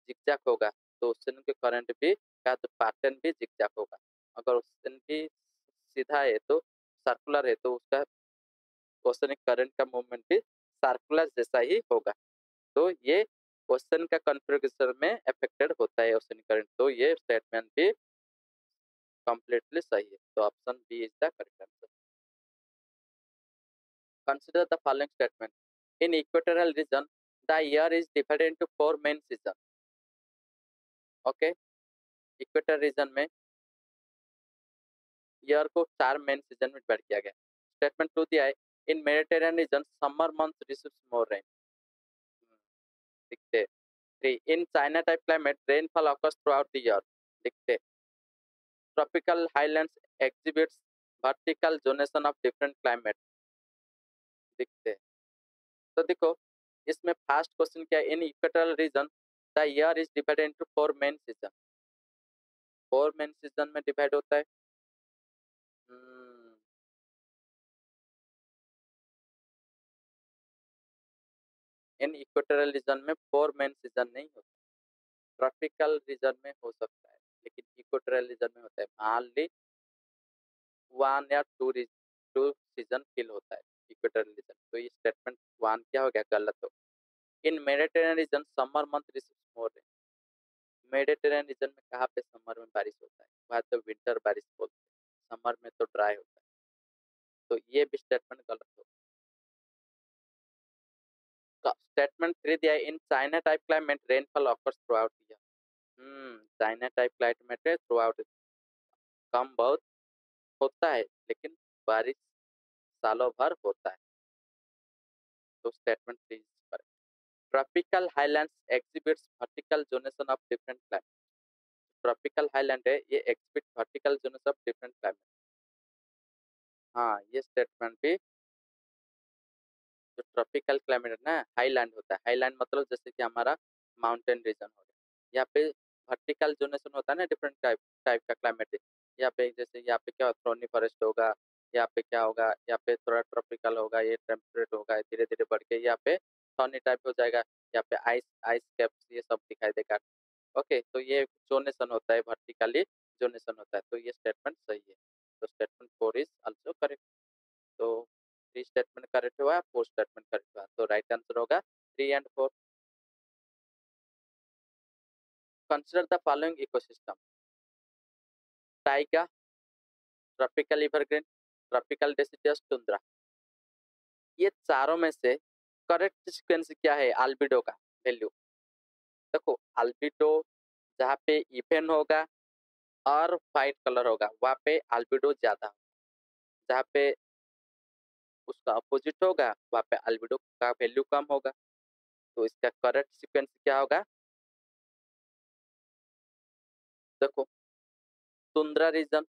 जिगजैग होगा तो ओशन के करंट भी क्या, तो पैटर्न भी जिगजैग होगा। अगर ओशन भी सीधा है तो सर्कुलर है तो उसका ओशनिक करंट का मूवमेंट भी सर्कुलर जैसा ही होगा। तो ये ओशन का कॉन्फ़िगरेशन में अफेक्टेड होता है ओशन करंट, तो ये स्टेटमेंट भी कंप्लीटली सही है। तो option B is the correct answer. Consider the following statement, in equatorial region the year is divided into 4 main season. Okay, equator region में ईयर को 4 मेन सीजन में डिवाइड किया गया। स्टेटमेंट 2 दिया है, in Mediterranean region summer month receives more rain. दिखते 3, in China type climate, rainfall occurs throughout the year. दिखते tropical highlands exhibits vertical zonation of different climate। दिखते तो देखो इसमें फर्स्ट क्वेश्चन क्या है? In equatorial region the year is divided into 4 main season. 4 main season में divide होता है। hmm, इन इक्वेटोरियल रीजन में 4 मेन सीजन नहीं होता, ट्रॉपिकल रीजन में हो सकता है, लेकिन इक्वेटोरियल रीजन में होता है। मान ली 1 या 2 सीजन फिल होता है इक्वेटोरियल रीजन, तो ये स्टेटमेंट 1 क्या हो गया? गलत हो। In Mediterranean region summer month receives more rain. Mediterranean region में कहाँ पे समर में बारिश होता है? वहाँ तो विंटर बारिश बोलते हैं, समर में तो ड्राई होता है, तो ये भी स्टेटमेंट गलत हो। स्टेटमेंट 3 दिया है, in China type climate rainfall occurs through out year. China type climate है थ्रू आउट, कम बहुत होता है लेकिन बारिश सालों भर होता है, तो स्टेटमेंट 3 पर। Tropical highlands exhibits vertical zonation of different climate. Tropical highland है, ये exhibit vertical zonation of different climate. हाँ, ये स्टेटमेंट भी, जो ट्रॉपिकल क्लाइमेट है ना, हाईलैंड होता है। हाईलैंड मतलब जैसे कि हमारा माउंटेन रीजन हो गया, यहाँ पे वर्टिकल जोनेशन होता है ना, डिफरेंट टाइप टाइप का क्लाइमेट है। यहाँ पे जैसे यहाँ पे क्या थ्रोनी फॉरेस्ट होगा, यहाँ पे क्या होगा, यहाँ पे थोड़ा ट्रॉपिकल होगा, ये टेम्परेट होगा, धीरे धीरे बढ़ के यहाँ पे थॉर्नी टाइप हो जाएगा, यहाँ पे आइस आइस कैप्स ये सब दिखाई देगा। ओके, तो ये जोनेशन होता है, वर्टिकली जोनेशन होता है, तो ये स्टेटमेंट सही है। तो स्टेटमेंट 4 इज आल्सो करेक्ट। तो 3 स्टेटमेंट करेक्ट हुआ, 4 स्टेटमेंट करेक्ट हुआ, तो राइट आंसर होगा 3 and 4। Consider the following ecosystem, Tyga, tropical evergreen, tropical deciduous, tundra. ये चारों में से करेक्ट सीक्वेंस क्या है अल्बिडो का वैल्यू? देखो अल्बिडो जहाँ पे इवेन होगा और वाइट कलर होगा वहाँ पे अल्बिडो ज्यादा, जहाँ पे उसका अपोजिट होगा वहाँ पे अल्बिडो का वैल्यू कम होगा। तो इसका करेक्ट सीक्वेंस क्या होगा? देखो, तुंद्रा रीजन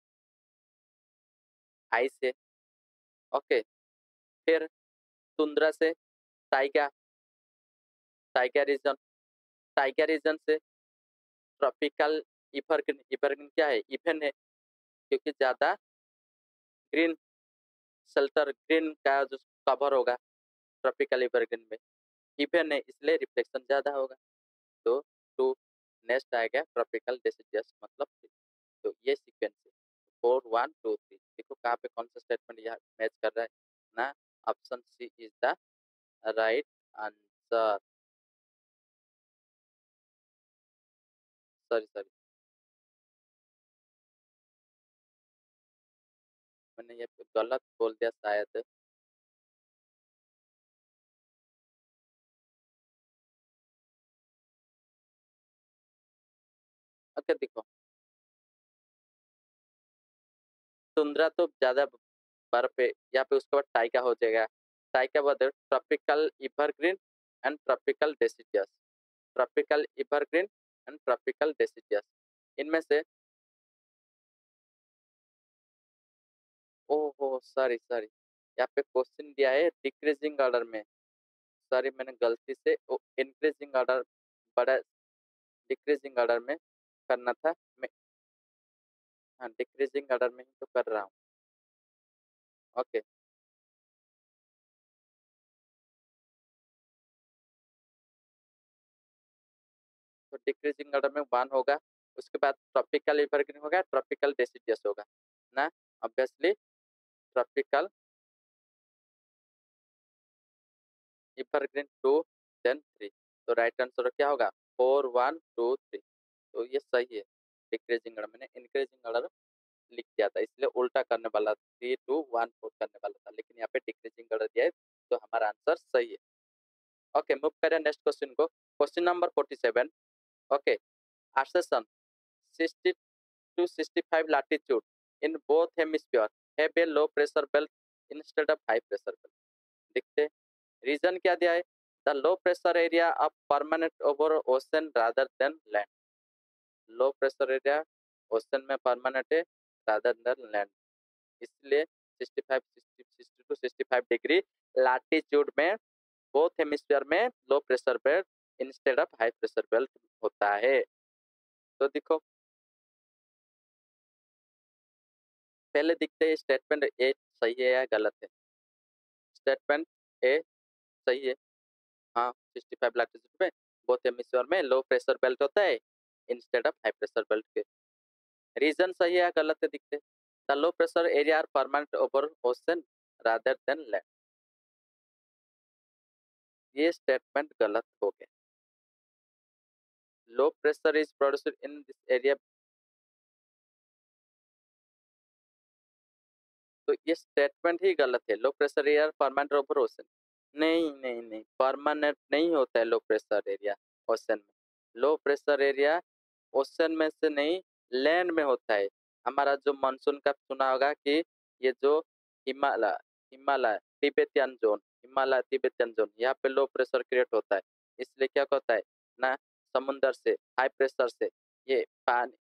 आई से, ओके, फिर तुंद्रा से taiga, taiga region, taiga region से ट्रॉपिकल इफरग्रीन, इफरग्रीन क्या है, इफेन है, क्योंकि ज्यादा ग्रीन शेल्टर, ग्रीन का जो कवर होगा ट्रॉपिकल इफरग्रीन में, इफेन है, इसलिए रिफ्लेक्शन ज्यादा होगा। तो टू नेक्स्ट आएगा ट्रॉपिकल डेसिडियस, मतलब तो ये सीक्वेंस है 4 1 2 3। देखो कहाँ पे कौन सा स्टेटमेंट यहाँ मैच कर रहा है ना, option C is the right answer. Sorry sorry, मैंने ये गलत बोल दिया शायद। ओके देखो, तुंद्रा तो ज्यादा बर्फ है, यहाँ पे उसके बाद टाइका हो जाएगा, टाइका बाद tropical evergreen and tropical deciduous, tropical evergreen and tropical deciduous, इनमें से, ओहो सॉरी सॉरी, यहाँ पे क्वेश्चन दिया है डिक्रीजिंग ऑर्डर में, सॉरी मैंने गलती से इंक्रीजिंग ऑर्डर, बड़ा डिक्रीजिंग ऑर्डर में करना था मैं, हाँ डिक्रीजिंग ऑर्डर में ही तो कर रहा हूँ। ओके, तो डिक्रीजिंग ऑर्डर में वन होगा, उसके बाद ट्रॉपिकल इवरग्रीन होगा, ट्रॉपिकल डेसिडियस होगा ना, obviously tropical evergreen two then three, तो राइट आंसर क्या होगा 4 1 2 3, तो ये सही है। डिक्रीजिंग ऑर्डर, मैंने इंक्रीजिंग ऑर्डर लिख दिया था, इसलिए उल्टा करने वाला 3 2 1 4 करने वाला था, लेकिन यहाँ पे डिक्रीजिंग ऑर्डर दिया है, तो हमारा आंसर सही है। ओके, मूव करें नेक्स्ट क्वेश्चन को, question number 47। Okay, assertion 60 to 65 latitude in both hemisphere have a low pressure belt instead of high pressure belt। देखते, रीजन क्या दिया है, the low pressure area of permanent over ocean rather than land, low pressure area ocean में permanent है rather than land, इसलिए 65 to 65 latitude में both hemisphere में low pressure belt instead of high pressure belt होता है। तो देखो, पहले दिखते हैं स्टेटमेंट ए सही है या गलत है, स्टेटमेंट ए सही है, हाँ 65 लैटिट्यूड में बोथ हेमिस्फीयर में लो प्रेशर बेल्ट होता है instead of high pressure belt के, रीजन सही है या गलत है दिखते, the low pressure area are permanent over ocean rather than land, ये स्टेटमेंट गलत हो गया, low pressure is produced in this area, तो ये स्टेटमेंट ही गलत है, low pressure area permanent over ocean, नहीं नहीं नहीं, परमानेंट नहीं होता है लो प्रेशर एरिया ओशन में, लो प्रेशर एरिया ओशन में से नहीं लैंड में होता है। हमारा जो मानसून का सुना होगा कि ये जो Himalaya, Himalaya Tibetan zone, Himalaya Tibetan zone, यहाँ पे लो प्रेशर क्रिएट होता है, इसलिए क्या होता है ना, समुंदर से हाई प्रेशर से ये पानी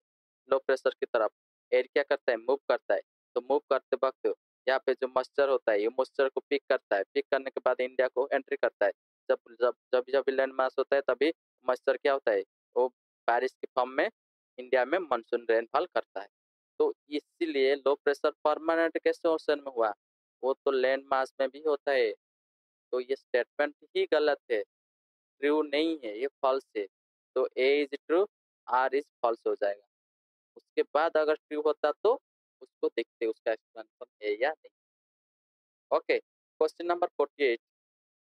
लो प्रेशर की तरफ एयर क्या करता है, मूव करता है, तो मूव करते वक्त यहाँ पे जो मॉइस्चर होता है, ये मॉइस्चर को पिक करता है, पिक करने के बाद इंडिया को एंट्री करता है, जब जब जब जब लैंड मास होता है तभी मॉइस्चर क्या होता है, वो बारिश के फॉर्म में इंडिया में मानसून रेनफॉल करता है। तो इसीलिए लो प्रेशर परमानेंट कैसे ओशन में हुआ, वो तो लैंड मास में भी होता है, तो ये स्टेटमेंट ही गलत है, ट्रू नहीं है, ये फॉल्स है, तो A is true, are is false हो जाएगा। उसके बाद अगर ट्रू होता तो उसको देखते उसका एक्सप्लेनेशन है या नहीं। Okay, question number 48,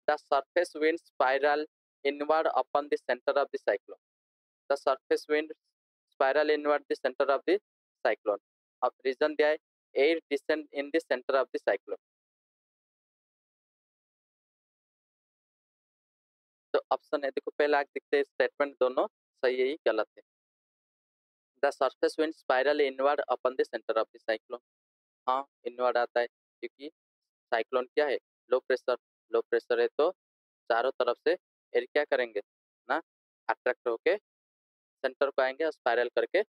the surface wind spiral inward upon the centre of the cyclone, the surface wind spiral inward the centre of the cyclone, अब रीजन दिया है air descend in the centre of the cyclone, तो option है, देखो पहले आगे दिखते हैं स्टेटमेंट दोनों सही है ही गलत है, the surface wind spiral inward upon the centre of the cyclone, हाँ इनवर्ड आता है, क्योंकि साइक्लोन क्या है, लो प्रेशर, लो प्रेशर है तो चारों तरफ से एयर क्या करेंगे ना, अट्रैक्ट होके सेंटर को आएंगे और स्पाइरल करके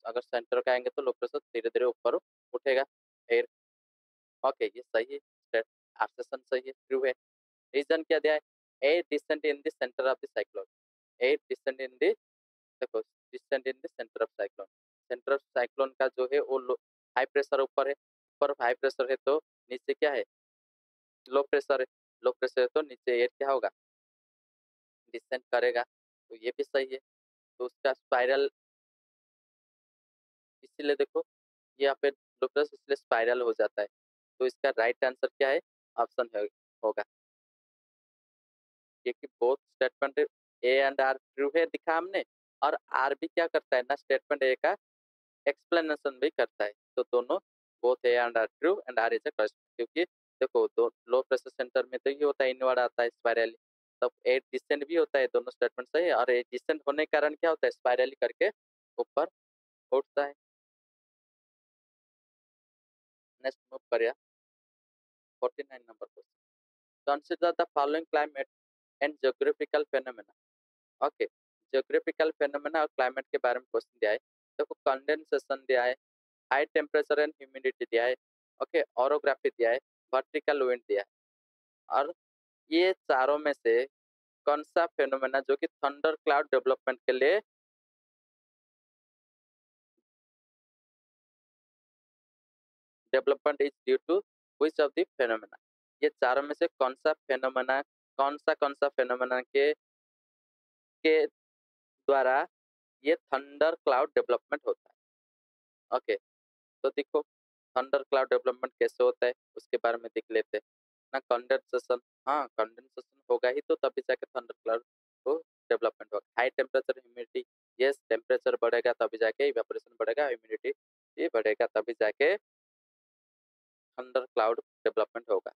अगर सेंटर का आएंगे तो लो प्रेशर धीरे धीरे ऊपर उठेगा एयर। ओके, ये सही है, स्टेट आर्सेशन सही है, ट्रू है। रीजन क्या दिया है? Air descent in the centre of the cyclone. Air descent in the, देखो, descent in the centre of cyclone. Centre of cyclone का जो है वो हाई प्रेशर ऊपर है, ऊपर हाई प्रेशर है तो नीचे क्या है? लो प्रेशर है। लो प्रेशर है तो नीचे एयर क्या होगा? डिसेंट करेगा, तो ये भी सही है। तो उसका स्पाइरल, इसीलिए देखो यहाँ पे लो प्रेशर इसलिए स्पाइरल हो जाता है। तो इसका राइट आंसर क्या है? ऑप्शन है होगा, क्योंकि both statement A and R true है दिखा हमने, और आर भी क्या करता है ना, स्टेटमेंट ए का एक्सप्लेनेशन भी करता है। तो दोनों, both A and R true and R is a correct, क्योंकि देखो दो लो प्रेशर सेंटर में तो ये होता है इनवर्ड आता है स्पाइरली, तब ए डिसेंट भी होता है, दोनों स्टेटमेंट सही है। और ए डिसेंट होने के कारण क्या होता है? स्पाइरली करके ऊपर उठता है। नेक्स्ट मूव करिए 49 number question. Consider the following climate and geographical phenomena. Okay, geographical phenomena और क्लाइमेट के बारे में क्वेश्चन दिया है। देखो, कंडेंसेशन दिया है, हाई टेम्परेचर एंड ह्यूमिडिटी दिया है, ओके, ऑरोग्राफी दिया है, वर्टिकल विंड दिया है। और ये चारों में से कौन सा फेनोमेना जो कि थंडर क्लाउड डेवलपमेंट के लिए development is due to which of the phenomena? ये चारों में से कौन सा फेनोमेना के द्वारा ये थंडर क्लाउड डेवलपमेंट होता है? ओके, तो देखो, थंडर क्लाउड डेवलपमेंट कैसे होता है उसके बारे में देख लेते हैं ना। कंडेंसेशन, हाँ कंडेंसेशन होगा ही तो तभी जाके थंडर क्लाउड को डेवलपमेंट होगा। High temperature humidity, yes, temperature बढ़ेगा तभी जाके इवेपोरेशन बढ़ेगा, ह्यूमिडिटी ये बढ़ेगा तभी जाके थंडर क्लाउड डेवलपमेंट होगा।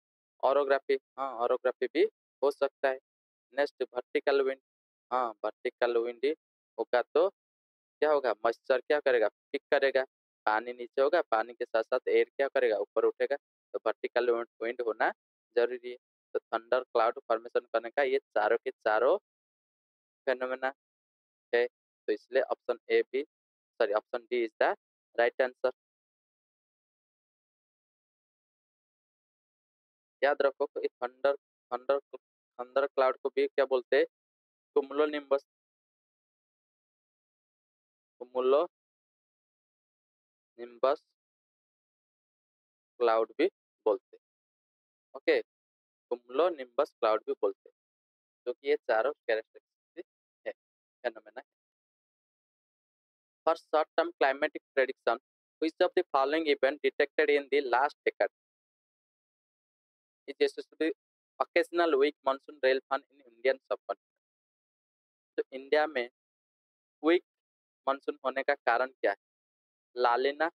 ऑरोग्राफी, हाँ ऑरोग्राफी भी हो सकता है। नेक्स्ट वर्टिकल विंड, हाँ वर्टिकल विंड होगा तो क्या होगा? मॉइस्चर क्या करेगा? पिक करेगा, पानी नीचे होगा, पानी के साथ साथ एयर क्या करेगा? ऊपर उठेगा, तो वर्टिकल विंड होना जरूरी है। तो थंडर क्लाउड फॉर्मेशन करने का ये चारों के चारों फेनोमेना है, तो इसलिए ऑप्शन ए भी, sorry option D is the right answer. याद रखो कि थंडर थंडर थंडर क्लाउड को भी क्या बोलते हैं? कुमुलो निम्बस, कुमुलो निम्बस क्लाउड भी बोलते हैं। ओके, कुमुलो निम्बस क्लाउड भी बोलते हैं, क्योंकि ये चारों कैरेक्टरिस्टिक है, फेनोमेना है। For short-term climatic prediction, which of the following event detected in the last decade is associated with occasional weak monsoon rainfall in Indian subcontinent? तो इंडिया में वीक मानसून होने का कारण क्या है? La Nina,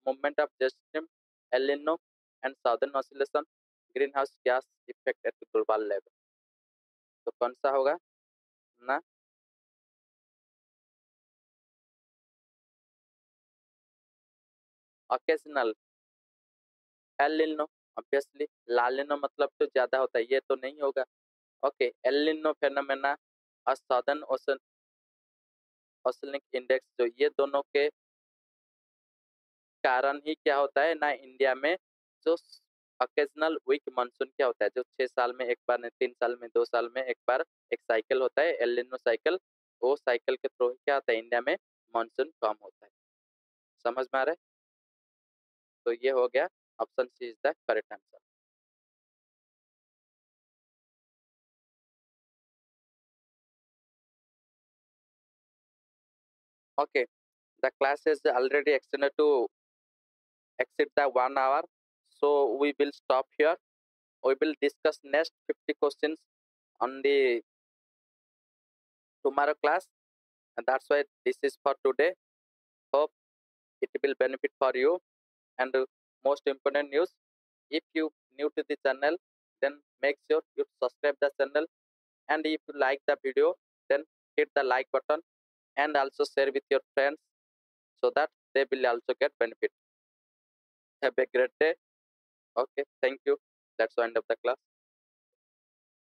movement of jet stream, El Nino and southern oscillation, greenhouse gas effect at global level. तो कौन सा होगा ना? Occasional, El Nino, obviously. La Nino मतलब तो ज्यादा होता है, ये तो नहीं होगा। ओके, एल निनो फेनोमेना और साउदर्न ओशन ओशनिक इंडेक्स, जो ये दोनों के कारण ही क्या होता है ना इंडिया में, जो ऑकेजनल वीक मानसून क्या होता है, जो 6 साल में एक बार, नहीं 3 साल में, 2 साल में एक बार एक साइकिल होता है एल निनो साइकिल, वो साइकिल के थ्रू क्या होता है इंडिया में मानसून कम होता है। समझ में आ रहा है? तो ये हो गया, option C is the correct answer. Okay, the class is already extended to exceed the 1 hour, so we will stop here. We will discuss next 50 questions on the tomorrow class, and that's why this is for today. Hope it will benefit for you. And most important news, if you new to the channel, then make sure you subscribe the channel. And if you like the video, then hit the like button and also share with your friends so that they will also get benefit. Have a great day. Okay, thank you. That's the end of the class.